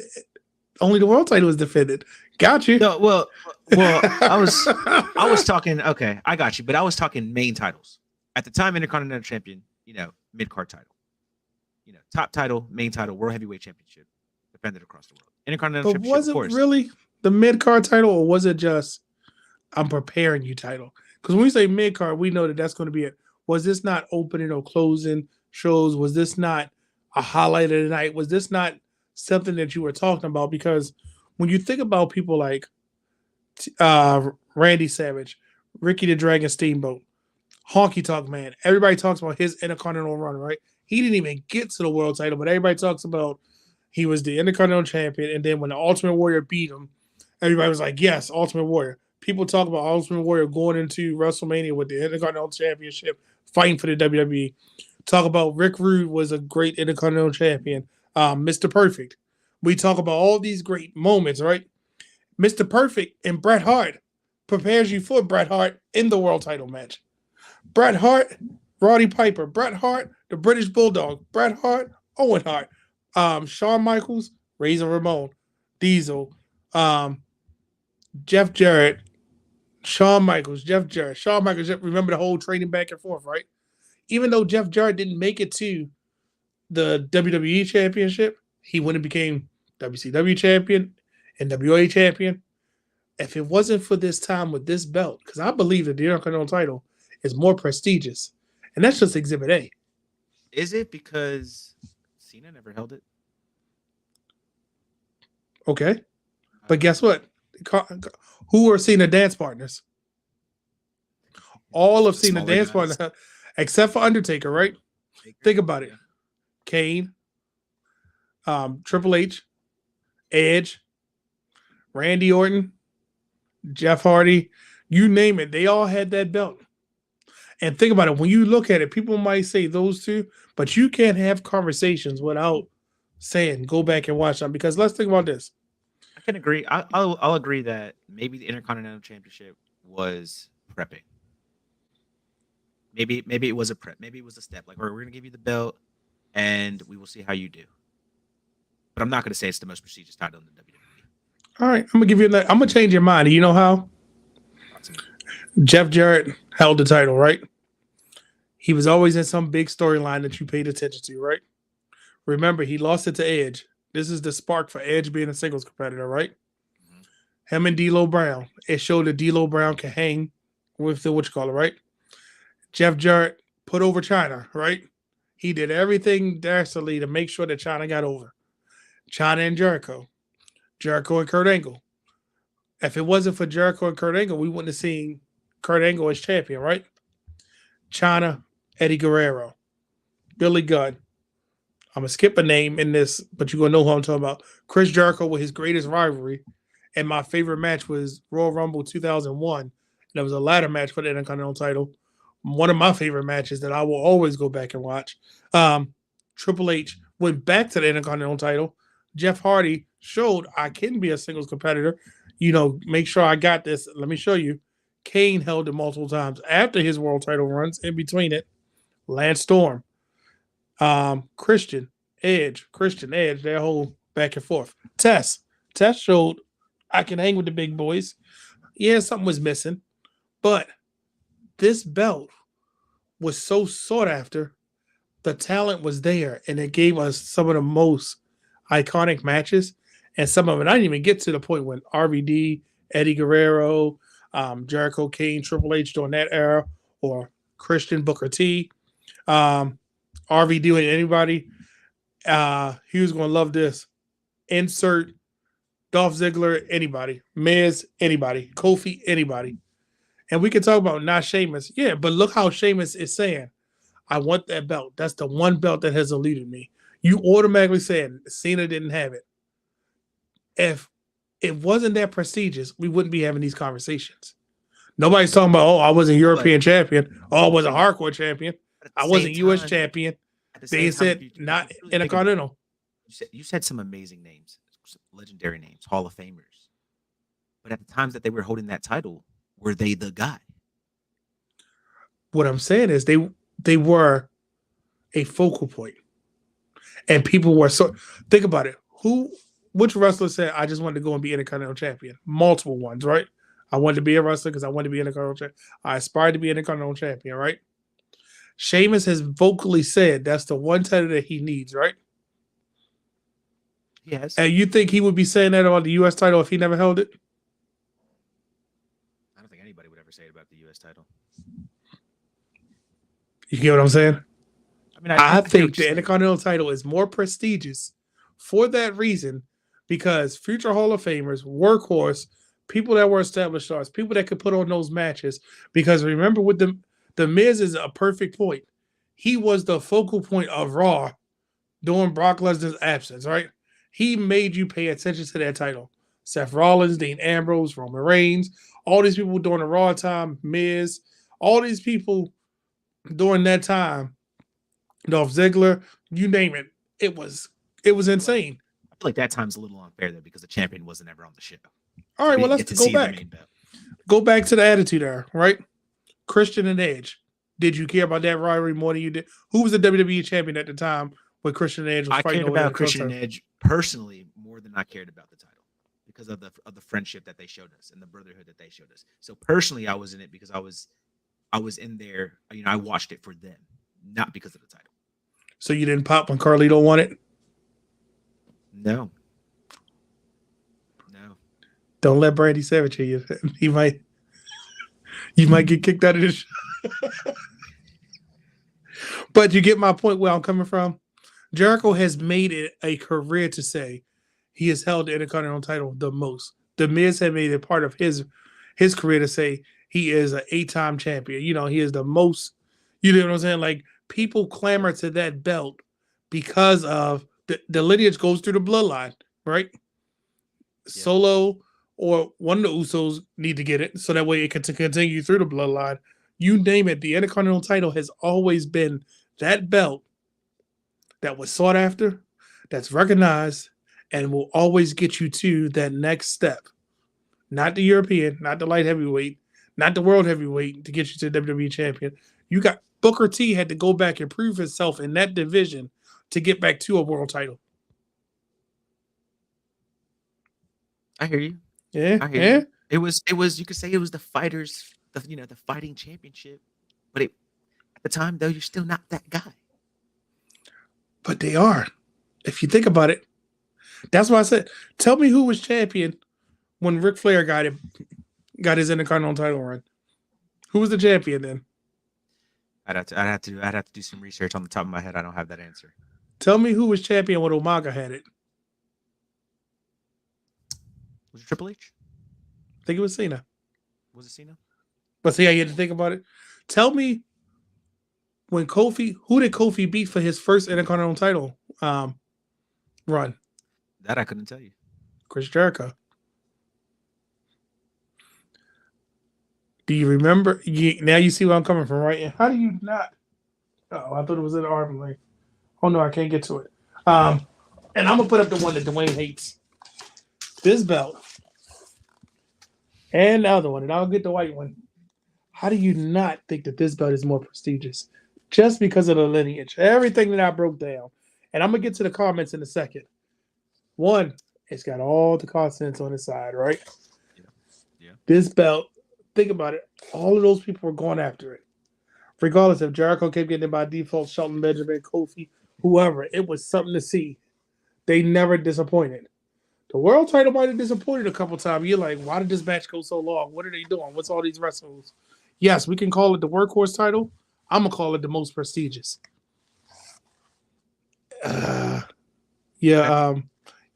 only the world title was defended. Got you.
No, well, I was talking. Okay, I got you. But I was talking main titles at the time. Intercontinental Champion, mid card title, top title, main title, World Heavyweight Championship, defended across the world. Intercontinental
But
Championship,
was
of
it
course.
really the mid card title, or was it just I'm preparing you title? Because when we say mid card, we know that that's going to be it. Was this not opening or closing shows? Was this not a highlight of the night? Was this not something that you were talking about? Because when you think about people like Randy Savage, Ricky the Dragon Steamboat, Honky Tonk Man, everybody talks about his Intercontinental run, right? He didn't even get to the world title, but everybody talks about he was the Intercontinental Champion. And then when the Ultimate Warrior beat him, everybody was like, yes, Ultimate Warrior. People talk about Ultimate Warrior going into WrestleMania with the Intercontinental Championship, fighting for the WWE. Talk about Rick Rude was a great Intercontinental Champion. Mr. Perfect. We talk about all these great moments, right? Mr. Perfect and Bret Hart prepares you for Bret Hart in the world title match. Bret Hart, Roddy Piper. Bret Hart, the British Bulldog. Bret Hart, Owen Hart. Shawn Michaels, Razor Ramon. Diesel. Jeff Jarrett. Shawn Michaels, Jeff Jarrett. Shawn Michaels, remember the whole trading back and forth, right? Even though Jeff Jarrett didn't make it to the WWE Championship, he went and became WCW Champion, NWA Champion. If it wasn't for this time with this belt, because I believe that the Intercontinental title is more prestigious, and that's just Exhibit A.
Is it because Cena never held it?
Okay. But guess what? Who are Cena dance partners? All of Cena dance partners, except for Undertaker, right? Think about it. Kane, Triple H, Edge, Randy Orton, Jeff Hardy, you name it. They all had that belt. And think about it. When you look at it, people might say those two, but you can't have conversations without saying, go back and watch them. Because let's think about this.
I can agree. I'll agree that maybe the Intercontinental Championship was prepping. Maybe it was a prep. Maybe it was a step. Like, we're going to give you the belt, and we will see how you do. But I'm not going to say it's the most prestigious title in the WWE.
All right, I'm gonna give you that. I'm gonna change your mind. You know how? Jeff Jarrett held the title, right? He was always in some big storyline that you paid attention to, right? Remember, he lost it to Edge. This is the spark for Edge being a singles competitor, right? Mm-hmm. Him and D'Lo Brown. It showed that D'Lo Brown can hang with the right? Jeff Jarrett put over China, right? He did everything dastardly to make sure that China got over. China and Jericho and Kurt Angle. If it wasn't for Jericho and Kurt Angle, we wouldn't have seen Kurt Angle as champion, right? China, Eddie Guerrero, Billy Gunn. I'm going to skip a name in this, but you're going to know who I'm talking about. Chris Jericho with his greatest rivalry. And my favorite match was Royal Rumble 2001. That was a ladder match for the Intercontinental title. One of my favorite matches that I will always go back and watch. Triple H went back to the Intercontinental title. Jeff Hardy showed I can be a singles competitor. Make sure I got this. Let me show you. Kane held it multiple times after his world title runs. In between it, Lance Storm, Christian Edge, their whole back and forth. Tess showed I can hang with the big boys. Yeah, something was missing, but this belt was so sought after. The talent was there, and it gave us some of the most iconic matches. And some of it, I didn't even get to the point when RVD, Eddie Guerrero, Jericho, Kane, Triple H during that era, or Christian, Booker T, RVD and anybody. He was going to love this. Insert Dolph Ziggler, anybody. Miz, anybody. Kofi, anybody. And we can talk about not Sheamus. Yeah, but look how Sheamus is saying, I want that belt. That's the one belt that has eluded me. You automatically said Cena didn't have it. If it wasn't that prestigious, we wouldn't be having these conversations. Nobody's talking about, oh, I wasn't European champion. Oh, I wasn't hardcore champion. I wasn't U.S. champion.
At the
They
same time,
said
if
not
you really think about it,
Intercontinental.
you said some amazing names, some legendary names, Hall of Famers. But at the times that they were holding that title, were they the guy?
What I'm saying is they were a focal point, and people were so. Think about it. Which wrestler said, "I just wanted to go and be Intercontinental champion"? Multiple ones, right? I wanted to be a wrestler because I wanted to be Intercontinental champion. I aspired to be Intercontinental champion, right? Sheamus has vocally said that's the one title that he needs, right?
Yes.
And you think he would be saying that about the U.S. title if he never held it?
I don't think anybody would ever say it about the U.S. title.
You get what I'm saying?
I mean,
I
get what
think
you're
the
saying.
Intercontinental title is more prestigious for that reason because future Hall of Famers, workhorse, people that were established stars, people that could put on those matches. Because remember, with the Miz is a perfect point. He was the focal point of Raw during Brock Lesnar's absence, right? He made you pay attention to that title. Seth Rollins, Dean Ambrose, Roman Reigns, all these people during the Raw time, Miz, all these people during that time, Dolph Ziggler, you name it, it was insane.
I feel like that time's a little unfair though because the champion wasn't ever on the show.
All right,
We
well,
didn't
let's
get to
go
see the
back.
main belt.
Go back to the Attitude Era, right? Christian and Edge. Did you care about that rivalry more than you did? Who was the WWE champion at the time when Christian and Edge was
I
fighting
cared
over
about
the
Christian and
title?
Edge personally more than I cared about the title because of the friendship that they showed us and the brotherhood that they showed us. So personally, I was in it because I was in there. You know, I watched it for them, not because of the title.
So you didn't pop when Carlito won it?
No.
Don't let Brandy Savage hear you. You might get kicked out of the show. But you get my point where I'm coming from. Jericho has made it a career to say he has held the Intercontinental title the most. The Miz had made it part of his career to say he is an 8-time champion. You know, he is the most, you know what I'm saying? Like, people clamor to that belt because of the lineage goes through the bloodline, right? Yeah. Solo or one of the Usos need to get it so that way it can continue through the bloodline. You name it, the Intercontinental title has always been that belt that was sought after, that's recognized, and will always get you to that next step. Not the European, not the light heavyweight, not the world heavyweight to get you to the WWE champion. You got Booker T had to go back and prove himself in that division to get back to a world title.
I hear you.
Yeah,
I hear you. It was. You could say it was the fighters, the fighting championship. But at the time, though, you're still not that guy.
But they are. If you think about it, that's why I said, tell me who was champion when Ric Flair got his Intercontinental title run. Who was the champion then?
I'd have to do some research on the top of my head. I don't have that answer.
Tell me who was champion when Umaga had it.
Was it Triple H?
I think it was Cena.
Was it Cena?
But see how you had to think about it? Tell me when who did Kofi beat for his first Intercontinental title run?
That I couldn't tell you.
Chris Jericho. Do you remember? Now you see where I'm coming from, right? How do you not? Oh, I thought it was in the arm lane. Oh no, I can't get to it. And I'm gonna put up the one that Dwayne hates. This belt and the other one, and I'll get the white one. How do you not think that this belt is more prestigious? Just because of the lineage, everything that I broke down. And I'm gonna get to the comments in a second. One, it's got all the consonants on the side, right?
Yeah.
This belt, think about it. All of those people were going after it. Regardless if Jericho kept getting it by default, Shelton Benjamin, Kofi, whoever, it was something to see. They never disappointed. The world title might have disappointed a couple times. You're like, why did this match go so long? What are they doing? What's all these wrestles? Yes, we can call it the workhorse title. I'm going to call it the most prestigious.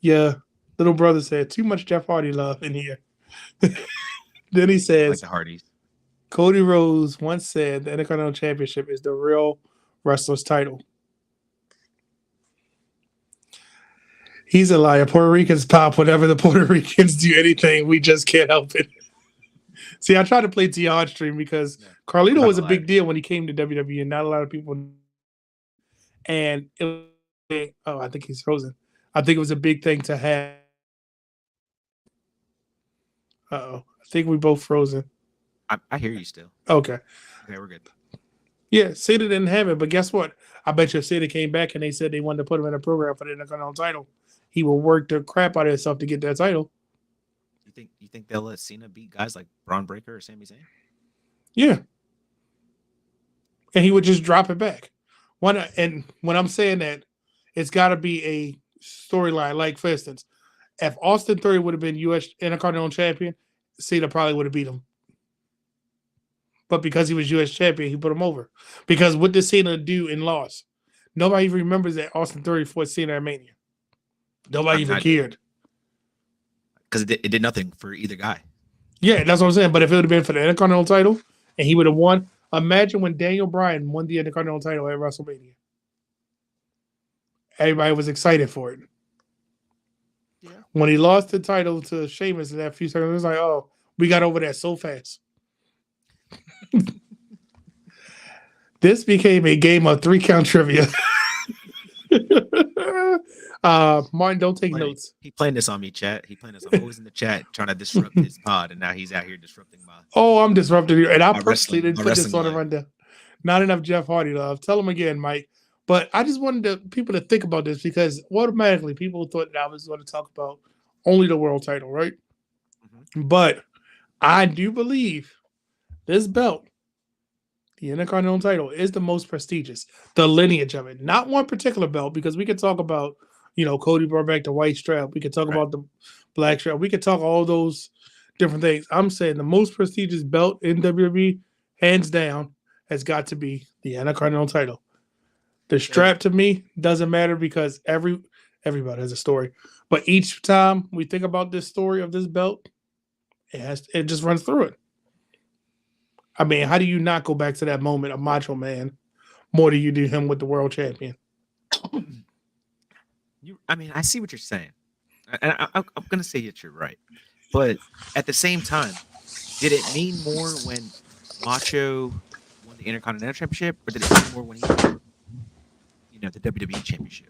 Yeah, little brother said, too much Jeff Hardy love in here. Then he says,
like the Hardys.
Cody Rhodes once said the Intercontinental Championship is the real wrestler's title. He's a liar. Puerto Ricans pop whenever the Puerto Ricans do anything. We just can't help it. See, I tried to play Tion stream because
Yeah.
Carlito
Not
was a
gonna
big
lie.
deal when he came to WWE, and not a lot of people. And it was, I think he's frozen. I think it was a big thing to have. I think we both frozen.
I hear you still.
Okay.
Okay, we're good.
Yeah, Seda didn't have it, but guess what? I bet you if Seda came back and they said they wanted to put him in a program for the Intercontinental title, he will work the crap out of himself to get that title.
You think they'll let Cena beat guys like Braun Breaker or Sami Zayn?
Yeah. And he would just drop it back. And when I'm saying that, it's got to be a storyline. Like, for instance, if Austin Theory would have been U.S. Intercontinental Champion, Cena probably would have beat him. But because he was U.S. Champion, he put him over. Because what did Cena do and lost? Nobody even remembers that Austin Theory fought Cena at Mania. Nobody even cared.
Because it did nothing for either guy.
Yeah, that's what I'm saying. But if it would have been for the Intercontinental title and he would have won, imagine when Daniel Bryan won the Intercontinental title at WrestleMania. Everybody was excited for it.
Yeah.
When he lost the title to Sheamus in that few seconds, it was like, oh, we got over that so fast. This became a game of 3-count trivia. Martin, don't take notes.
He playing this on me, chat. He playing this. I'm always in the chat trying to disrupt his pod, and now he's out here disrupting my.
Oh, I'm disrupting you, and I purposely
wrestling-
didn't
my
put this
wrestling
on the
life.
rundown. Not enough Jeff Hardy love. Tell him again, Mike. But I just wanted people to think about this because automatically people thought that I was going to talk about only the world title, right?
Mm-hmm.
But I do believe this belt, the Intercontinental title, is the most prestigious. The lineage of it, not one particular belt, because we could talk about, Cody brought back the white strap. We could talk about the black strap. We could talk all those different things. I'm saying the most prestigious belt in WWE, hands down, has got to be the Intercontinental title. The strap to me doesn't matter because everybody has a story. But each time we think about this story of this belt, it just runs through it. I mean, how do you not go back to that moment of Macho Man more than you do him with the world champion?
I see what you're saying. And I'm going to say that you're right. But at the same time, did it mean more when Macho won the Intercontinental Championship, or did it mean more when he won, the WWE Championship?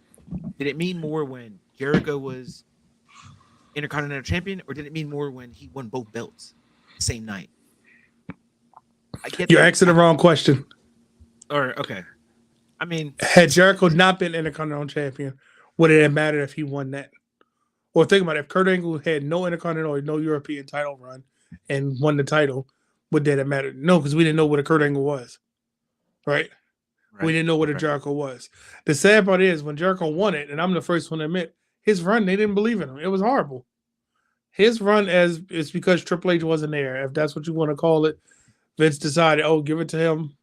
Did it mean more when Jericho was Intercontinental Champion, or did it mean more when he won both belts the same night?
You're asking the wrong question.
Okay. I mean,
had Jericho not been Intercontinental Champion, would it have mattered if he won that? Or think about it, if Kurt Angle had no Intercontinental or no European title run and won the title, would that have mattered? No, because we didn't know what a Kurt Angle was. Right? We didn't know what a Jericho was. The sad part is when Jericho won it, and I'm the first one to admit, his run, they didn't believe in him. It was horrible. His run it's because Triple H wasn't there. If that's what you want to call it, Vince decided, give it to him.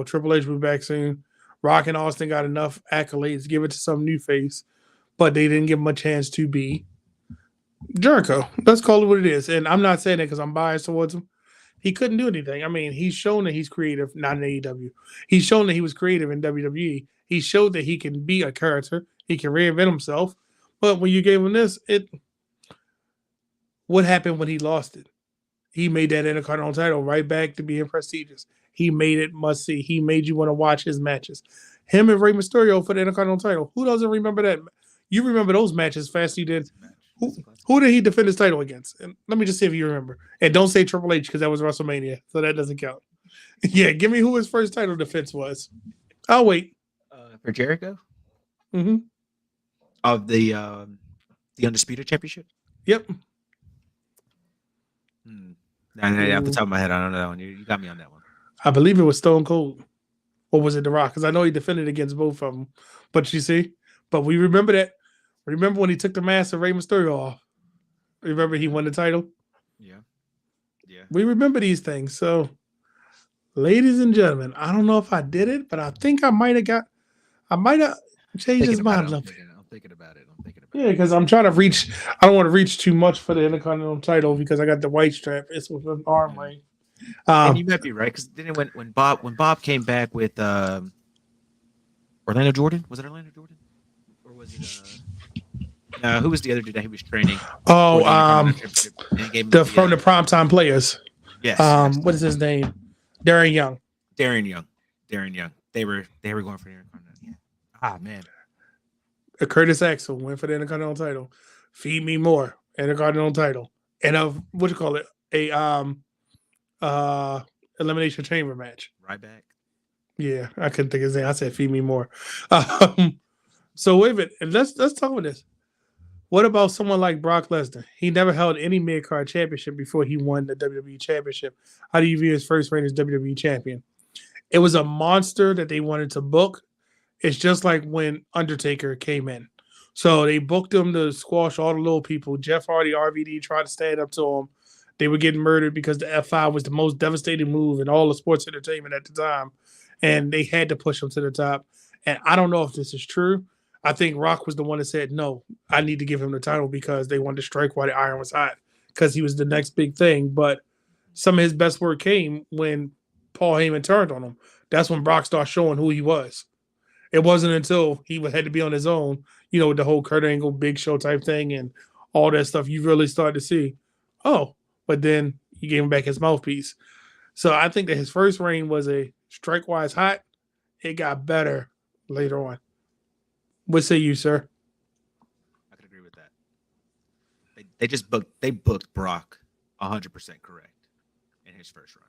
Triple H will be back soon. Rock and Austin got enough accolades. Give it to some new face. But they didn't give him a chance to be Jericho. Let's call it what it is. And I'm not saying that because I'm biased towards him. He couldn't do anything. I mean, he's shown that he's creative, not in AEW. He's shown that he was creative in WWE. He showed that he can be a character. He can reinvent himself. But when you gave him this, what happened when he lost it? He made that Intercontinental title right back to being prestigious. He made it must see. He made you want to watch his matches. Him and Rey Mysterio for the Intercontinental title. Who doesn't remember that? You remember those matches fast you did. Who did he defend his title against? And let me just see if you remember. And don't say Triple H because that was WrestleMania, so that doesn't count. Yeah, give me who his first title defense was. I'll wait.
For Jericho?
Mm-hmm.
Of the Undisputed Championship?
Yep.
Off the top of my head, I don't know that one. You got me on that one.
I believe it was Stone Cold. Or was it The Rock? Because I know he defended against both of them. But you see? But we remember that. Remember when he took the mask of Rey Mysterio off? Remember he won the title?
Yeah.
We remember these things. So, ladies and gentlemen, I don't know if I did it, but I think I might have changed his mind a little bit.
I'm thinking about it.
Yeah, because I'm trying to reach. I don't want to reach too much for the Intercontinental title because I got the white strap. It's with an arm ring.
And you might be right because then when Bob came back with Orlando Jordan, was it Orlando Jordan or was it Who was the other dude that he was training?
Oh,
for the Intercontinental Championship, and he gave him
from the primetime players.
yes, yes.
What is his name? Darren Young.
Darren Young. They were going for the Intercontinental. Yeah. Ah, man.
Curtis Axel went for the Intercontinental title. Feed Me More, Intercontinental title. And what you call it? A elimination chamber match.
Right back.
Yeah, I couldn't think of his name. I said Feed Me More. So wait a minute. And let's talk about this. What about someone like Brock Lesnar? He never held any mid-card championship before he won the WWE championship. How do you view his first reign as WWE champion? It was a monster that they wanted to book. It's just like when Undertaker came in. So they booked him to squash all the little people. Jeff Hardy, RVD tried to stand up to him. They were getting murdered because the F5 was the most devastating move in all of sports entertainment at the time. And they had to push him to the top. And I don't know if this is true. I think Rock was the one that said, no, I need to give him the title because they wanted to strike while the iron was hot because he was the next big thing. But some of his best work came when Paul Heyman turned on him. That's when Brock started showing who he was. It wasn't until he had to be on his own, with the whole Kurt Angle Big Show type thing and all that stuff, you really started to see, but then he gave him back his mouthpiece. So I think that his first reign was a strike-wise hot. It got better later on. What say you, sir?
I could agree with that. They booked Brock 100% correct in his first run.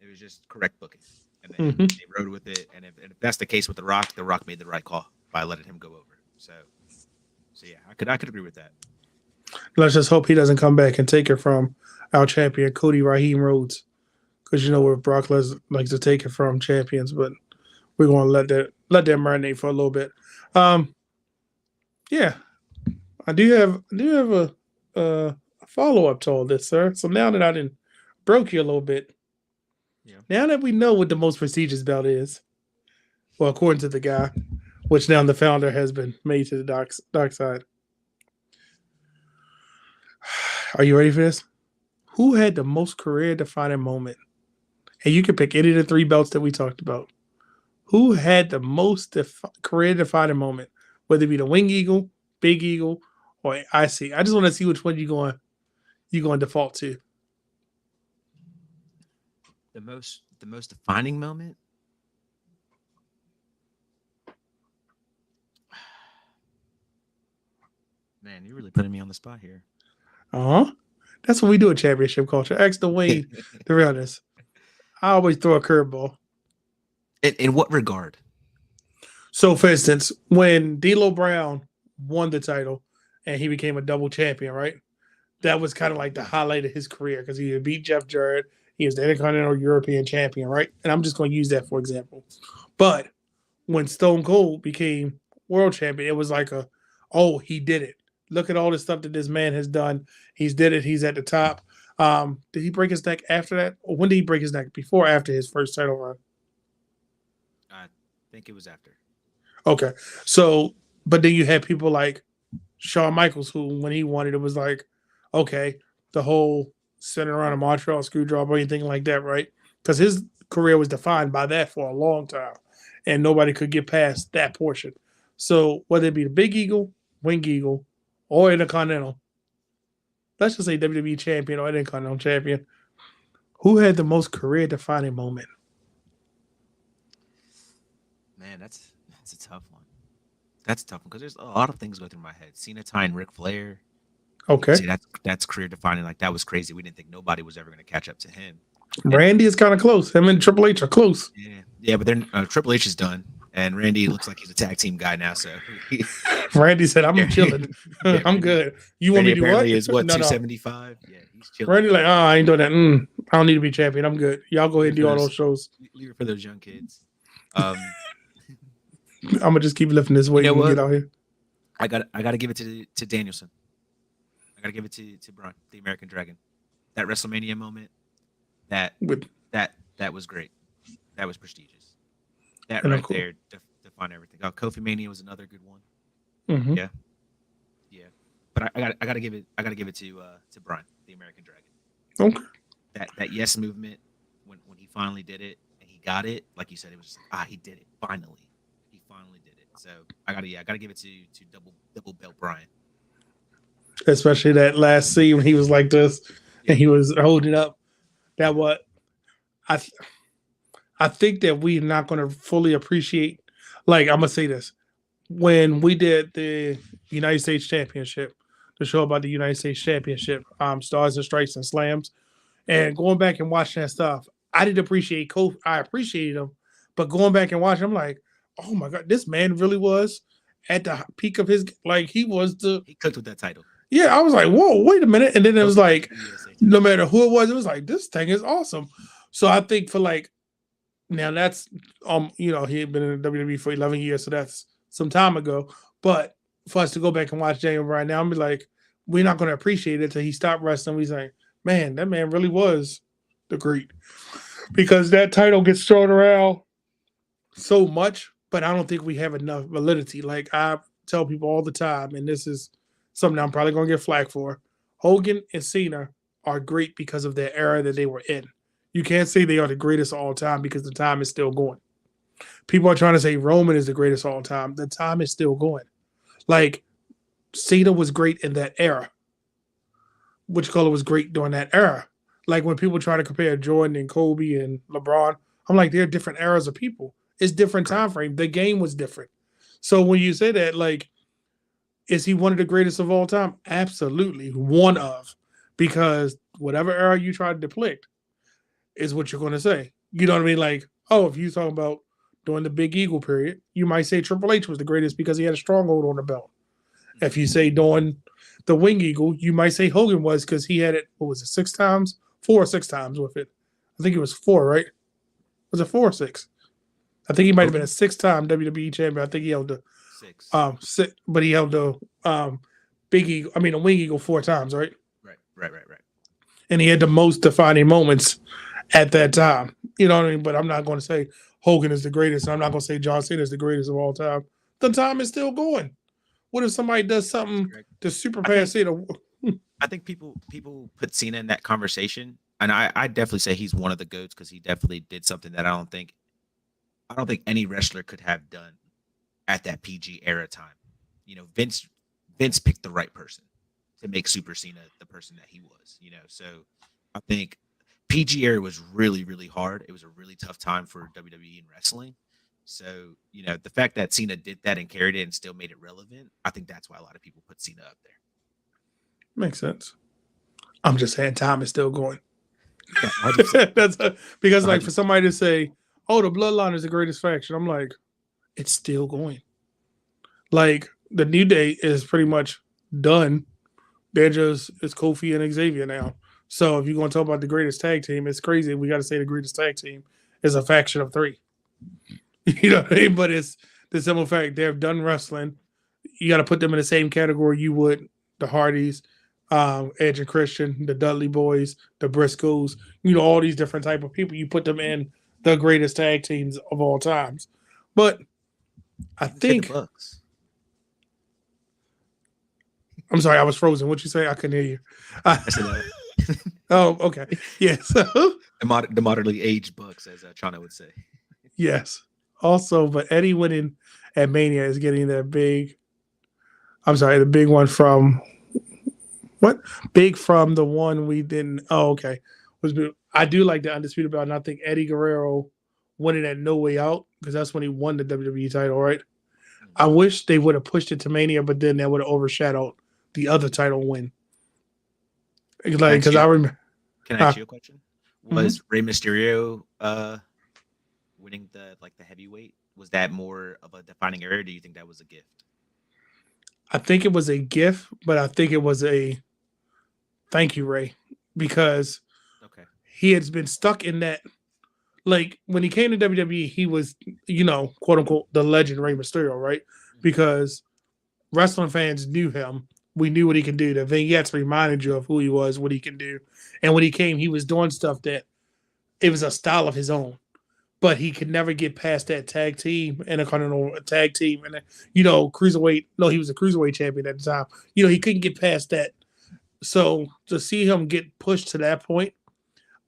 It was just correct booking, and then they rode with it. And if that's the case with the Rock made the right call by letting him go over. So yeah, I could agree with that.
Let's just hope he doesn't come back and take it from our champion Cody Raheem Rhodes, because where Brock Lesnar likes to take it from champions, but we're going to let that marinate for a little bit. Yeah, I do have a follow up to all this, sir. So now that I didn't broke you a little bit, now that we know what the most prestigious belt is, well, according to the guy, which now the founder has been made to the dark side. Are you ready for this? Who had the most career-defining moment? And you can pick any of the three belts that we talked about. Who had the most career-defining moment? Whether it be the Wing Eagle, Big Eagle, or IC. I just want to see which one you're going to default to.
The most defining moment? Man, you're really putting me on the spot here.
That's what we do in championship culture. Ask the Wayne to be honest. I always throw a curveball.
In what regard?
So, for instance, when D'Lo Brown won the title and he became a double champion, right? That was kind of like the highlight of his career because he beat Jeff Jarrett. He was the Intercontinental European champion, right? And I'm just going to use that for example. But when Stone Cold became world champion, it was like he did it. Look at all the stuff that this man has done. He's did it. He's at the top. Did he break his neck after that? Or when did he break his neck? Before or after his first title run?
I think it was after.
Okay. So, but then you had people like Shawn Michaels, who, when he won it, it was like, okay, the whole center around a Montreal screwdriver or anything like that, right? Because his career was defined by that for a long time, and nobody could get past that portion. So, whether it be the Big Eagle, Wing Eagle, or Intercontinental, let's just say WWE champion or Intercontinental champion, who had the most career-defining moment?
Man, that's a tough one. That's a tough one because there's a lot of things go through my head. Cena tying Ric Flair.
Okay.
See, that's career defining. Like, that was crazy. We didn't think nobody was ever going to catch up to him.
Randy is kind of close. Him and Triple H are close.
Yeah, but then Triple H is done, and Randy looks like he's a tag team guy now. So
Randy said, "I'm chilling. I'm good. You want me to do what?"
Is what 275? Yeah, he's chilling.
Randy like, I ain't doing that. I don't need to be champion. I'm good. Y'all go ahead and do all those shows.
Leave it for those young kids.
I'm gonna just keep lifting this weight and get out here.
I gotta give it to Danielson. I gotta give it to Braun, the American Dragon. That WrestleMania moment, that was great. That was prestigious. That right there defined everything. Kofi Mania was another good one.
Mm-hmm.
Yeah. But I gotta give it to Braun, the American Dragon.
Okay.
That yes movement when he finally did it and he got it, like you said, it was just he did it finally. He finally did it. So I gotta give it to double belt Brian.
Especially that last scene when he was like this and
Yep.
he was holding up. That what I th- I think that we're not going to fully appreciate. Like I'm gonna say this: when we did the United States Championship, the show about the United States Championship, Stars and Stripes and Slams, and going back and watching that stuff, I didn't appreciate Kofi. I appreciated him, but going back and watching, I'm like, oh my god, this man really was at the peak of his. Like he was the.
He cooked with that title.
Yeah, I was like, whoa, wait a minute, and then it was like,
USA
no matter who it was like, this thing is awesome. So I think for like now that's he had been in the WWE for 11 years, so that's some time ago. But for us to go back and watch Daniel Bryan now, I'm be like, we're not going to appreciate it till he stopped wrestling. We're like, man, that man really was the great, because that title gets thrown around so much, but I don't think we have enough validity. Like I tell people all the time, and this is something I'm probably going to get flack for. Hogan and Cena are great because of the era that they were in. You can't say they are the greatest of all time because the time is still going. People are trying to say Roman is the greatest of all time. The time is still going. Like Cena was great in that era. Which color was great during that era? Like when people try to compare Jordan and Kobe and LeBron, I'm like, they're different eras of people. It's different time frame. The game was different. So when you say that, like, is he one of the greatest of all time? Absolutely, one of, because whatever era you try to depict is what you're going to say. You know what I mean? Like, oh, if you talk about during the Big Eagle period, you might say Triple H was the greatest because he had a stronghold on the belt. If you say during the Wing Eagle, you might say Hogan was because he had it, what was it, 4 or 6 times with it. I think it was 4, right? Was it 4 or 6? I think he might have been a 6-time WWE champion. I think he held the 6, but he held the Big Eagle, the Wing Eagle 4 times, right?
Right.
And he had the most defining moments at that time. You know what I mean? But I'm not going to say Hogan is the greatest. I'm not going to say John Cena is the greatest of all time. The time is still going. What if somebody does something to surpass Cena?
I think people put Cena in that conversation, and I definitely say he's one of the GOATs because he definitely did something that I don't think any wrestler could have done at that PG era time. You know, Vince picked the right person to make Super Cena the person that he was. You know, so I think PG era was really, really hard. It was a really tough time for WWE and wrestling. So, you know, the fact that Cena did that and carried it and still made it relevant, I think that's why a lot of people put Cena up there.
Makes sense. I'm just saying time is still going.
Yeah, 100%.
Because like for somebody to say, oh, the Bloodline is the greatest faction, I'm like, it's still going. Like the New Day is pretty much done. It's Kofi and Xavier now. So if you're going to talk about the greatest tag team, it's crazy. We got to say the greatest tag team is a faction of 3. You know what I mean? But it's the simple fact they've done wrestling. You got to put them in the same category you would the Hardys, Edge and Christian, the Dudley Boys, the Briscoes, all these different type of people. You put them in the greatest tag teams of all times. But I think
the Bucks.
I'm sorry, I was frozen. What'd you say? I couldn't hear you. Oh, okay. Yes.
the moderately aged Bucks, as Chana would say.
Yes. Also, but Eddie winning at Mania is getting that big. I'm sorry, the big one from what? Big from the one we didn't. Oh, okay. I do like the Undisputed Belt, and I think Eddie Guerrero winning at No Way Out because that's when he won the WWE title, right? I wish they would have pushed it to Mania, but then that would have overshadowed the other title win. Like, because I remember.
Can I ask you a question? Was Rey Mysterio winning the heavyweight? Was that more of a defining era? Or do you think that was a gift?
I think it was a gift, but I think it was a thank you, Ray, because he has been stuck in that. Like when he came to WWE, he was, quote unquote, the legend Rey Mysterio, right? Because wrestling fans knew him. We knew what he could do. The vignettes reminded you of who he was, what he can do. And when he came, he was doing stuff that it was a style of his own. But he could never get past that tag team, Intercontinental tag team, and cruiserweight. No, he was a cruiserweight champion at the time. He couldn't get past that. So to see him get pushed to that point,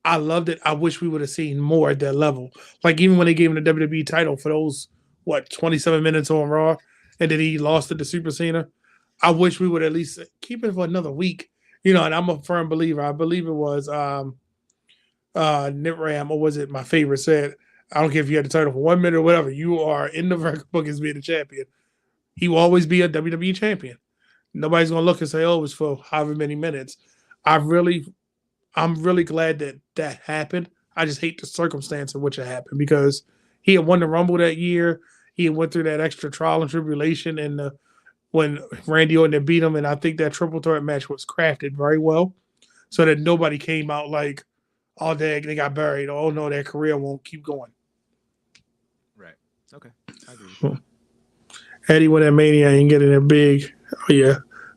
I loved it. I wish we would have seen more at that level. Like even when they gave him the WWE title for those 27 minutes on Raw, and then he lost it to Super Cena. I wish we would at least keep it for another week. And I'm a firm believer. I believe it was Nip Ram, or was it my favorite said, I don't care if you had the title for 1 minute or whatever, you are in the record book as being a champion. He will always be a WWE champion. Nobody's gonna look and say, "Oh, it's for however many minutes." I'm really glad that happened. I just hate the circumstance in which it happened because he had won the Rumble that year. He had went through that extra trial and tribulation, and when Randy Orton had beat him, and I think that triple threat match was crafted very well, so that nobody came out like, "Oh, they got buried." Oh no, their career won't keep going.
Right. Okay. I agree with you.
Eddie went at Mania and getting a big,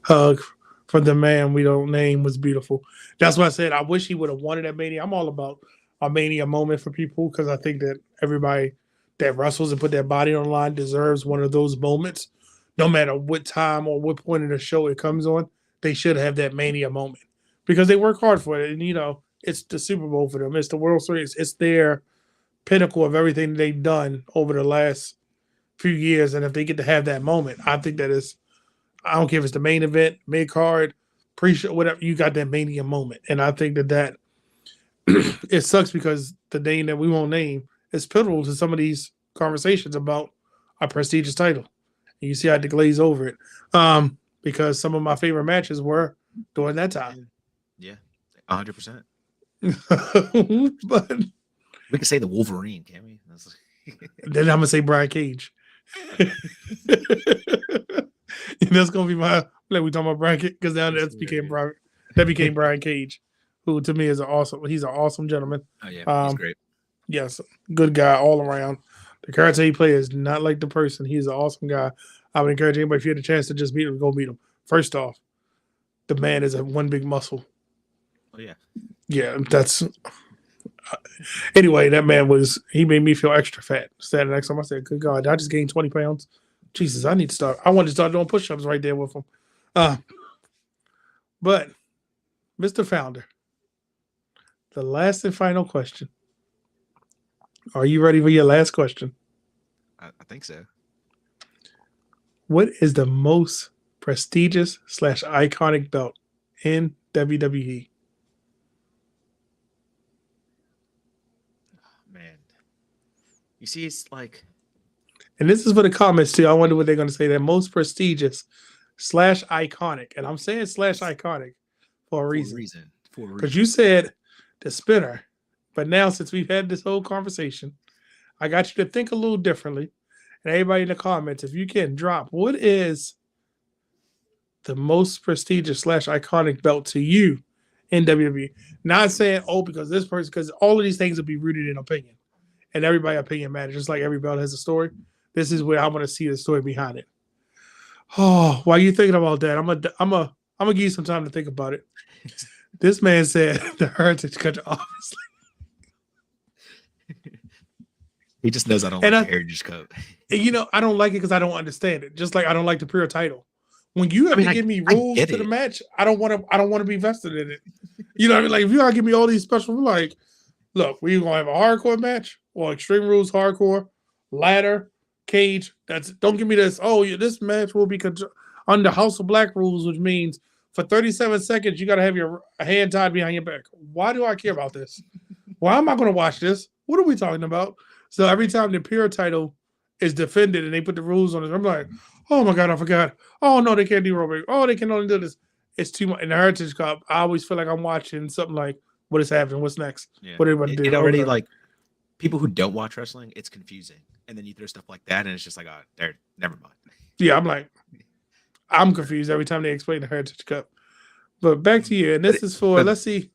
hug from the man we don't name was beautiful. That's why I said I wish he would have won it at Mania. I'm all about a Mania moment for people because I think that everybody that wrestles and put their body on the line deserves one of those moments. No matter what time or what point of the show it comes on, they should have that Mania moment because they work hard for it. And, it's the Super Bowl for them. It's the World Series. It's their pinnacle of everything they've done over the last few years. And if they get to have that moment, I think that is, I don't care if it's the main event, mid card, pre-show, whatever, you got that Mania moment. And I think that it sucks because the name that we won't name is pivotal to some of these conversations about a prestigious title. And you see how they glaze over it. Because some of my favorite matches were during that time.
Yeah, 100%.
But
We could say the Wolverine, can't we?
then I'm gonna say Brian Cage. And that's gonna be my we talking about Brian Cage because now that became Brian Cage, who to me is he's an awesome gentleman.
Oh yeah, he's great.
Yes, good guy all around. The character he plays is not like the person. He's an awesome guy. I would encourage anybody if you had a chance to just meet him, go meet him. First off, the man is one big muscle.
Oh yeah.
Yeah, that's anyway, that man he made me feel extra fat. Standing next to him, I said, "Good God, I just gained 20 pounds. Jesus, I need to start. I want to start doing push-ups right there with him." But Mr. Founder, the last and final question. Are you ready for your last question?
I think so.
What is the most prestigious / iconic belt in WWE?
Man, you see, it's like,
and this is for the comments too. I wonder what they're going to say. The most prestigious / iconic, and I'm saying / iconic for a reason. Because you said the spinner, but now since we've had this whole conversation, I got you to think a little differently. And everybody in the comments, if you can drop, what is the most prestigious / iconic belt to you in WWE? Not saying, because this person, because all of these things will be rooted in opinion. And everybody's opinion matters. Just like every belt has a story. This is where I want to see the story behind it. Oh, while you're thinking about that, I'm gonna give you some time to think about it. This man said the Heritage Cup, obviously.
He just knows I don't like the Heritage Cup.
I don't like it because I don't understand it. Just like I don't like the pure title. When you have to give me rules to the match, I don't want to be vested in it. You know what I mean? Like if you gotta give me all these special, like, look, we gonna have a hardcore match or Extreme Rules hardcore, ladder, cage. Don't give me this. Oh, yeah, this match will be under House of Black rules, which means for 37 seconds you gotta have your hand tied behind your back. Why do I care about this? Why am I gonna watch this? What are we talking about? So every time the pure title is defended and they put the rules on it, I'm like, oh my God, I forgot. Oh no, they can't do aerobic. Oh, they can only do this. It's too much. In the Heritage Cup, I always feel like I'm watching something like, what is happening? What's next?
Yeah.
What everybody do?
It already, like, people who don't watch wrestling, it's confusing. And then you throw stuff like that, and it's just like, never mind.
Yeah, I'm confused every time they explain the Heritage Cup. But back to you, and this is for let's see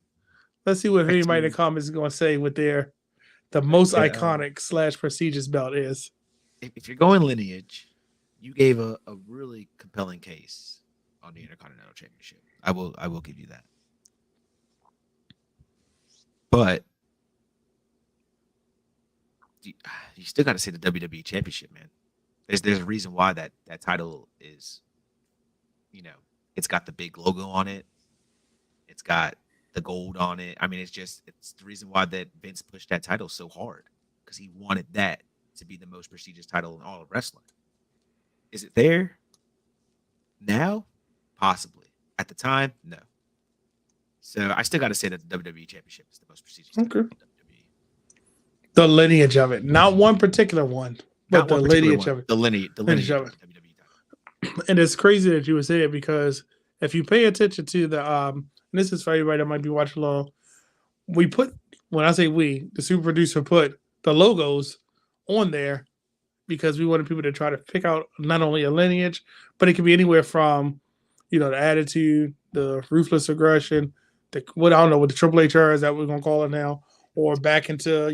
what anybody in the comments is going to say with the most iconic / prestigious belt is.
If you're going lineage, you gave a really compelling case on the Intercontinental Championship. I will give you that. But you still got to say the WWE Championship, man. There's a reason why that title is, it's got the big logo on it. It's got the gold on it. I mean, it's the reason why that Vince pushed that title so hard because he wanted that to be the most prestigious title in all of wrestling. Is it there now? Possibly. At the time, no. So I still got to say that the WWE Championship is the most prestigious title in WWE.
The lineage of it, not one particular one, but the lineage of it.
The lineage of the WWE title.
And it's crazy that you would say it because if you pay attention to the and this is for everybody that might be watching along, we put, when I say we, the super producer put the logos on there because we wanted people to try to pick out not only a lineage, but it can be anywhere from, the attitude, the ruthless aggression, what I don't know what the Triple H era is that we're gonna call it now, or back into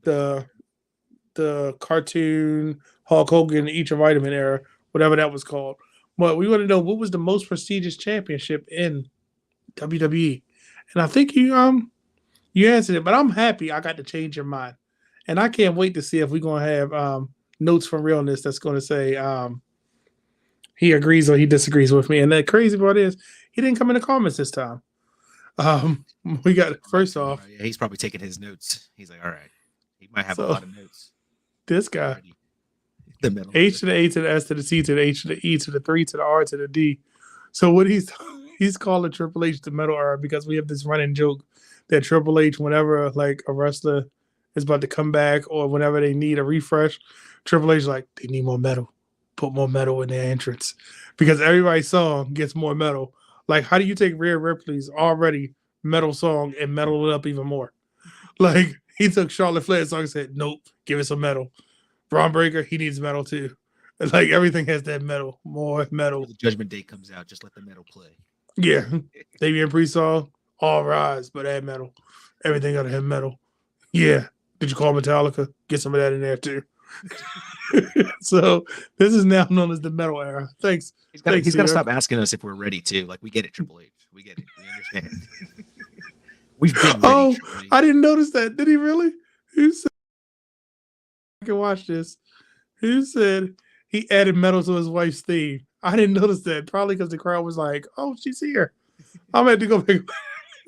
the cartoon Hulk Hogan Eat Your Vitamin era, whatever that was called. But we want to know what was the most prestigious championship in WWE, and I think you answered it. But I'm happy I got to change your mind, and I can't wait to see if we're gonna have notes from realness that's gonna say he agrees or he disagrees with me. And the crazy part is he didn't come in the comments this time. We got first off.
Yeah, he's probably taking his notes. He's like, all right, he might have a lot of notes.
This guy,
the middle
H to the A to the S to the C to the H to the E to the 3 to the R to the D. So what he's calling Triple H the metal era because we have this running joke that Triple H, whenever like a wrestler is about to come back or whenever they need a refresh, Triple H is like, they need more metal. Put more metal in their entrance because everybody's song gets more metal. Like, how do you take Rhea Ripley's already metal song and metal it up even more? Like, he took Charlotte Flair's song and said, nope, give it some metal. Braun Breaker, he needs metal too. And like, everything has that metal, more metal.
When the Judgment Day comes out, just let the metal play.
Yeah. Damian Priest song, all rise, but add metal. Everything gotta have metal. Yeah. Did you call Metallica? Get some of that in there too. So this is now known as the metal era. Thanks.
He's got to stop asking us if we're ready too. Like, we get it, Triple H. We get it. We understand. We've been ready.
Oh, I didn't notice that. Did he really? Who said I can watch this? Who said he added metal to his wife's theme? I didn't notice that. Probably because the crowd was like, "Oh, she's here." I'm going to go back.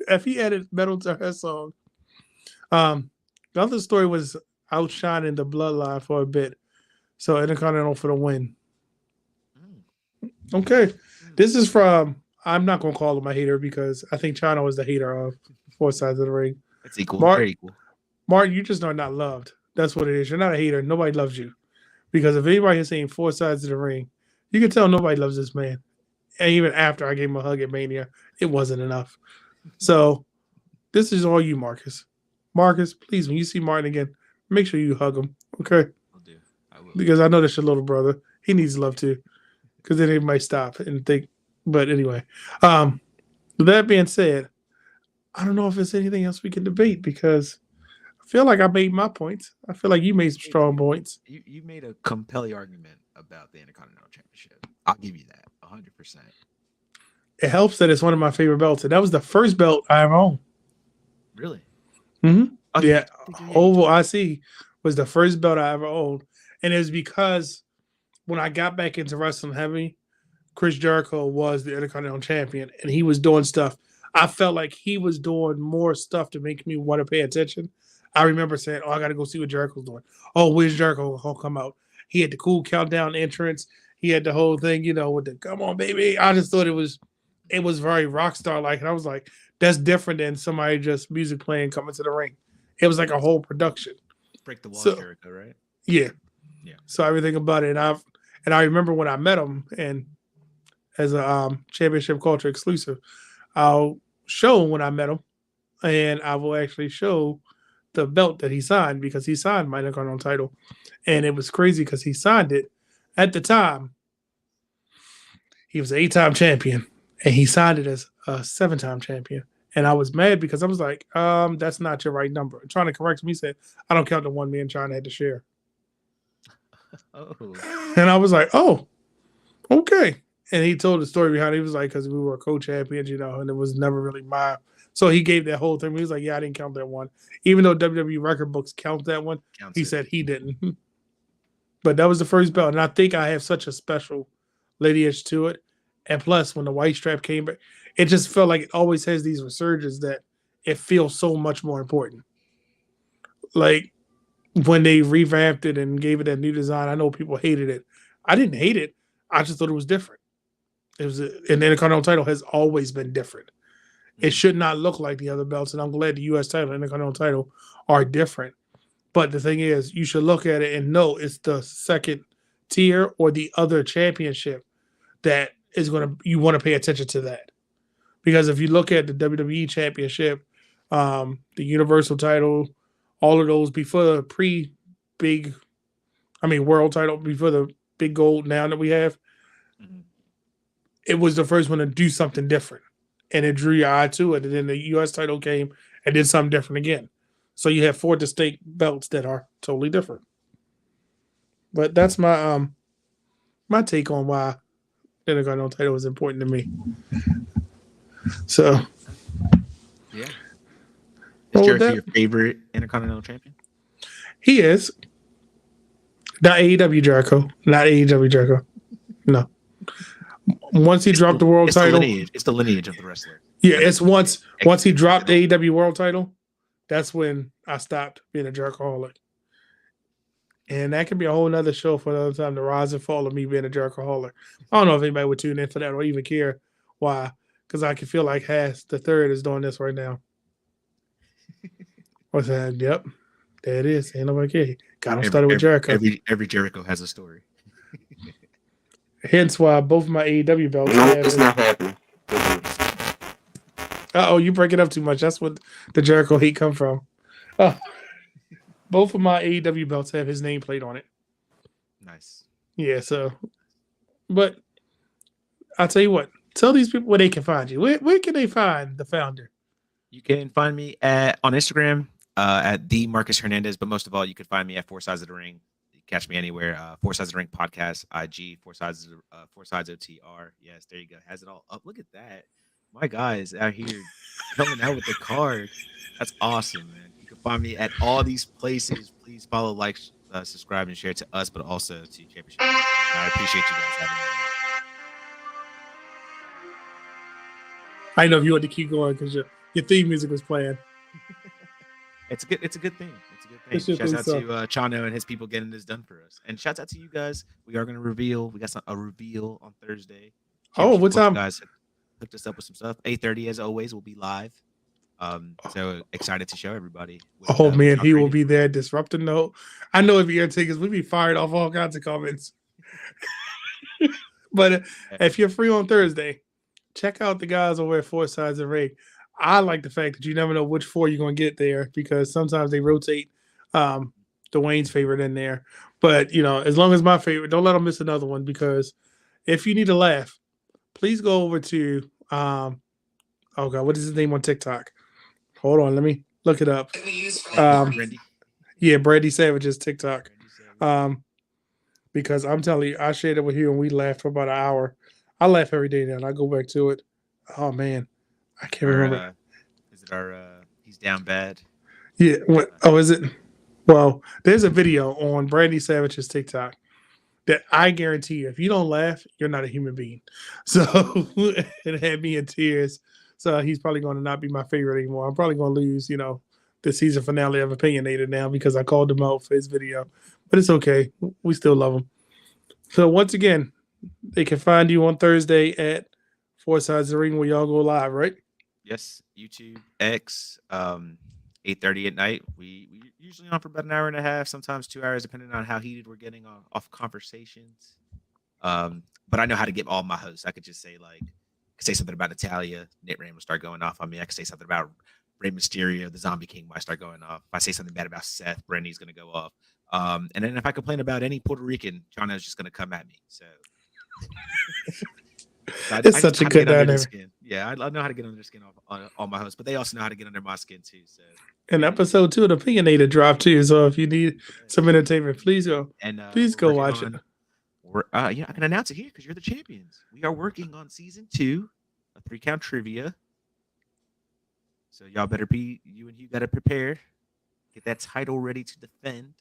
If he added metal to her song. The other story was outshining the Bloodline for a bit. So Intercontinental for the win. Okay. This is from, I'm not going to call him a hater because I think China was the hater of Four Sides of the Ring.
It's equal. Very equal.
Martin, you just are not loved. That's what it is. You're not a hater. Nobody loves you. Because if anybody is saying Four Sides of the Ring, you can tell nobody loves this man. And even after I gave him a hug at Mania, it wasn't enough. So this is all you, Marcus. Marcus, please, when you see Martin again, make sure you hug him. Okay?
I will.
Because I know that's your little brother. He needs love too. Because then he might stop and think. But anyway, with that being said, I don't know if there's anything else we can debate because I feel like I made my points. I feel like you made some strong points.
You made a compelling argument about the Intercontinental Championship. I'll give you that 100%.
It helps that it's one of my favorite belts. And that was the first belt I ever owned.
Really?
Mm-hmm.
Okay.
Yeah. Oval IC was the first belt I ever owned. And it was because when I got back into wrestling heavy, Chris Jericho was the Intercontinental Champion and he was doing stuff. I felt like he was doing more stuff to make me want to pay attention. I remember saying, oh, I got to go see what Jericho's doing. Oh, where's Jericho? He'll come out. He had the cool countdown entrance. He had the whole thing, with the come on, baby. I just thought it was very rock star like. And I was like, that's different than somebody just music playing coming to the ring. It was like a whole production.
Break the wall, Jericho, right?
Yeah.
Yeah.
So everything about it. And I remember when I met him and as a championship culture exclusive, I'll show when I met him and I will actually show the belt that he signed because he signed my Intercontinental title. And it was crazy because he signed it at the time. He was an 8-time champion and he signed it as a 7-time champion. And I was mad because I was like, that's not your right number. And trying to correct me, he said, I don't count the one me and China had to share.
Oh.
And I was like, oh, okay. And he told the story behind it. He was like, because we were co-champions, and it was never really mine. So he gave that whole thing. He was like, yeah, I didn't count that one. Even though WWE record books count that one, he said he didn't. But that was the first belt. And I think I have such a special lineage to it. And plus, when the white strap came back, it just felt like it always has these resurgences that it feels so much more important. Like, when they revamped it and gave it a new design. I know people hated it. I didn't hate it. I just thought it was different. It was, and the Intercontinental title has always been different. It should not look like the other belts, and I'm glad the U.S. title and the Intercontinental title are different. But the thing is, you should look at it and know it's the second tier or the other championship that is you want to pay attention to that. Because if you look at the WWE Championship, the Universal title, all of those before the world title, before the big gold now that we have, it was the first one to do something different. And it drew your eye to it. And then the U.S. title came and did something different again. So you have 4 distinct belts that are totally different. But that's my my take on why the Intercontinental title is important to me. So,
yeah. Is Jericho your favorite Intercontinental champion?
He is. Not AEW Jericho. Not AEW Jericho. No. Once he dropped the world title.
It's the lineage of the wrestler.
Yeah, it's once he dropped the AEW world title, that's when I stopped being a Jerichoholic. And that could be a whole nother show for another time, the rise and fall of me being a Jerichoholic. I don't know if anybody would tune in for that or even care why, because I can feel like Haas the third is doing this right now. What's that? Yep. There it is. Ain't nobody care. Got him started with Jericho.
Every Jericho has a story.
Hence why both of my AEW belts.
No, it's not happening.
Uh-oh, you break it up too much. That's what the Jericho hate come from. Both of my AEW belts have his nameplate on it.
Nice.
Yeah, so. But I'll tell you what. Tell these people where they can find you. Where can they find the founder?
You can find me on Instagram at the Marcus Hernandez, but most of all, you can find me at 4 Sides of the Ring. You can catch me anywhere. 4 Sides of the Ring podcast, IG, 4 Sides OTR. Yes, there you go. Has it all up. Look at that. My guys out here coming out with the card. That's awesome, man. You can find me at all these places. Please follow, like, subscribe, and share to us, but also to Championship. I appreciate you guys having me.
I know if you want to keep going because your theme music was playing.
It's a good thing. It's a good thing. Shouts out to Chano and his people getting this done for us. And shouts out to you guys. We are going to reveal. We got a reveal on Thursday.
Oh, what time?
Guys hooked us up with some stuff. 8:30 as always. We'll be live. So excited to show everybody.
Man, he will be there disrupting. No, I know if you're tickets, we'll be fired off all kinds of comments. But if you're free on Thursday, check out the guys over at 4 Sides of the Ring. I like the fact that you never know which 4 you're going to get there because sometimes they rotate Dwayne's favorite in there. But, as long as my favorite, don't let them miss another one because if you need to laugh, please go over to, what is his name on TikTok? Hold on, let me look it up. Brandy Savage's TikTok. Because I'm telling you, I shared it with you and we laughed for about an hour. I laugh every day now and I go back to it. Oh, man. I can't remember.
Is it He's Down Bad?
Yeah. Is it? Well, there's a video on Brandy Savage's TikTok that I guarantee you, if you don't laugh, you're not a human being. So it had me in tears. So he's probably going to not be my favorite anymore. I'm probably going to lose, the season finale of Opinionated now because I called him out for his video. But it's okay. We still love him. So once again, they can find you on Thursday at 4 Sides of the Ring where y'all go live, right?
Yes, YouTube, X, 8:30 at night. We usually on for about an hour and a half, sometimes 2 hours, depending on how heated we're getting off conversations. But I know how to get all my hosts. I could just say something about Natalia, Nit Ram will start going off on me. I could say something about Rey Mysterio, the Zombie King might start going off. If I say something bad about Seth, Brandy's going to go off. And then if I complain about any Puerto Rican, Chana's just going to come at me. So
it's such a good dynamic.
Yeah, I know how to get under their skin on all my hosts, but they also know how to get under my skin too. So,
and episode 2 of the Opinionated dropped too. So if you need some entertainment, please go watch it.
I can announce it here because you're the champions. We are working on season 2, a 3-count trivia. So y'all better you gotta prepare, get that title ready to defend.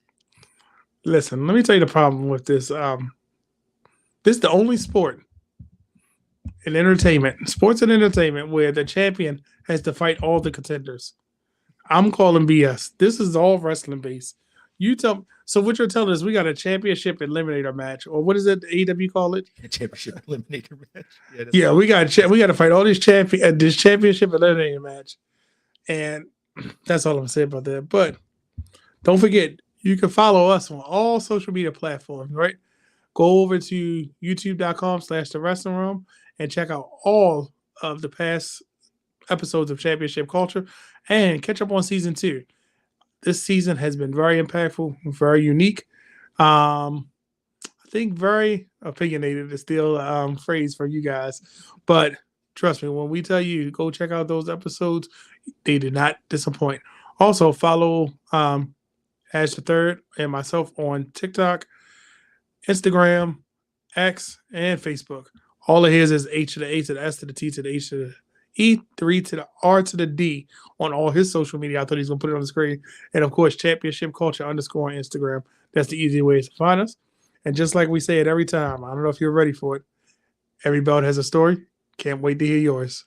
Listen, let me tell you the problem with this. This is the only sport in sports and entertainment, where the champion has to fight all the contenders. I'm calling BS. This is all wrestling based. You tell. So what you're telling us, we got a championship eliminator match, or what is it? The AEW call it?
Championship eliminator match. Yeah,
Yeah, we got to fight all these this championship eliminator match, and that's all I'm saying about that. But don't forget, you can follow us on all social media platforms. Right, go over to youtube.com/the Wrestling Room and check out all of the past episodes of Championship Culture, and catch up on season 2. This season has been very impactful, very unique. I think very opinionated is still phrase for you guys. But trust me, when we tell you go check out those episodes, they did not disappoint. Also, follow Ash the Third and myself on TikTok, Instagram, X, and Facebook. All of his is H to the A to the S to the T to the H to the E, 3 to the R to the D on all his social media. I thought he's going to put it on the screen. And of course, Championship Culture _ on Instagram. That's the easy way to find us. And just like we say it every time, I don't know if you're ready for it. Every belt has a story. Can't wait to hear yours.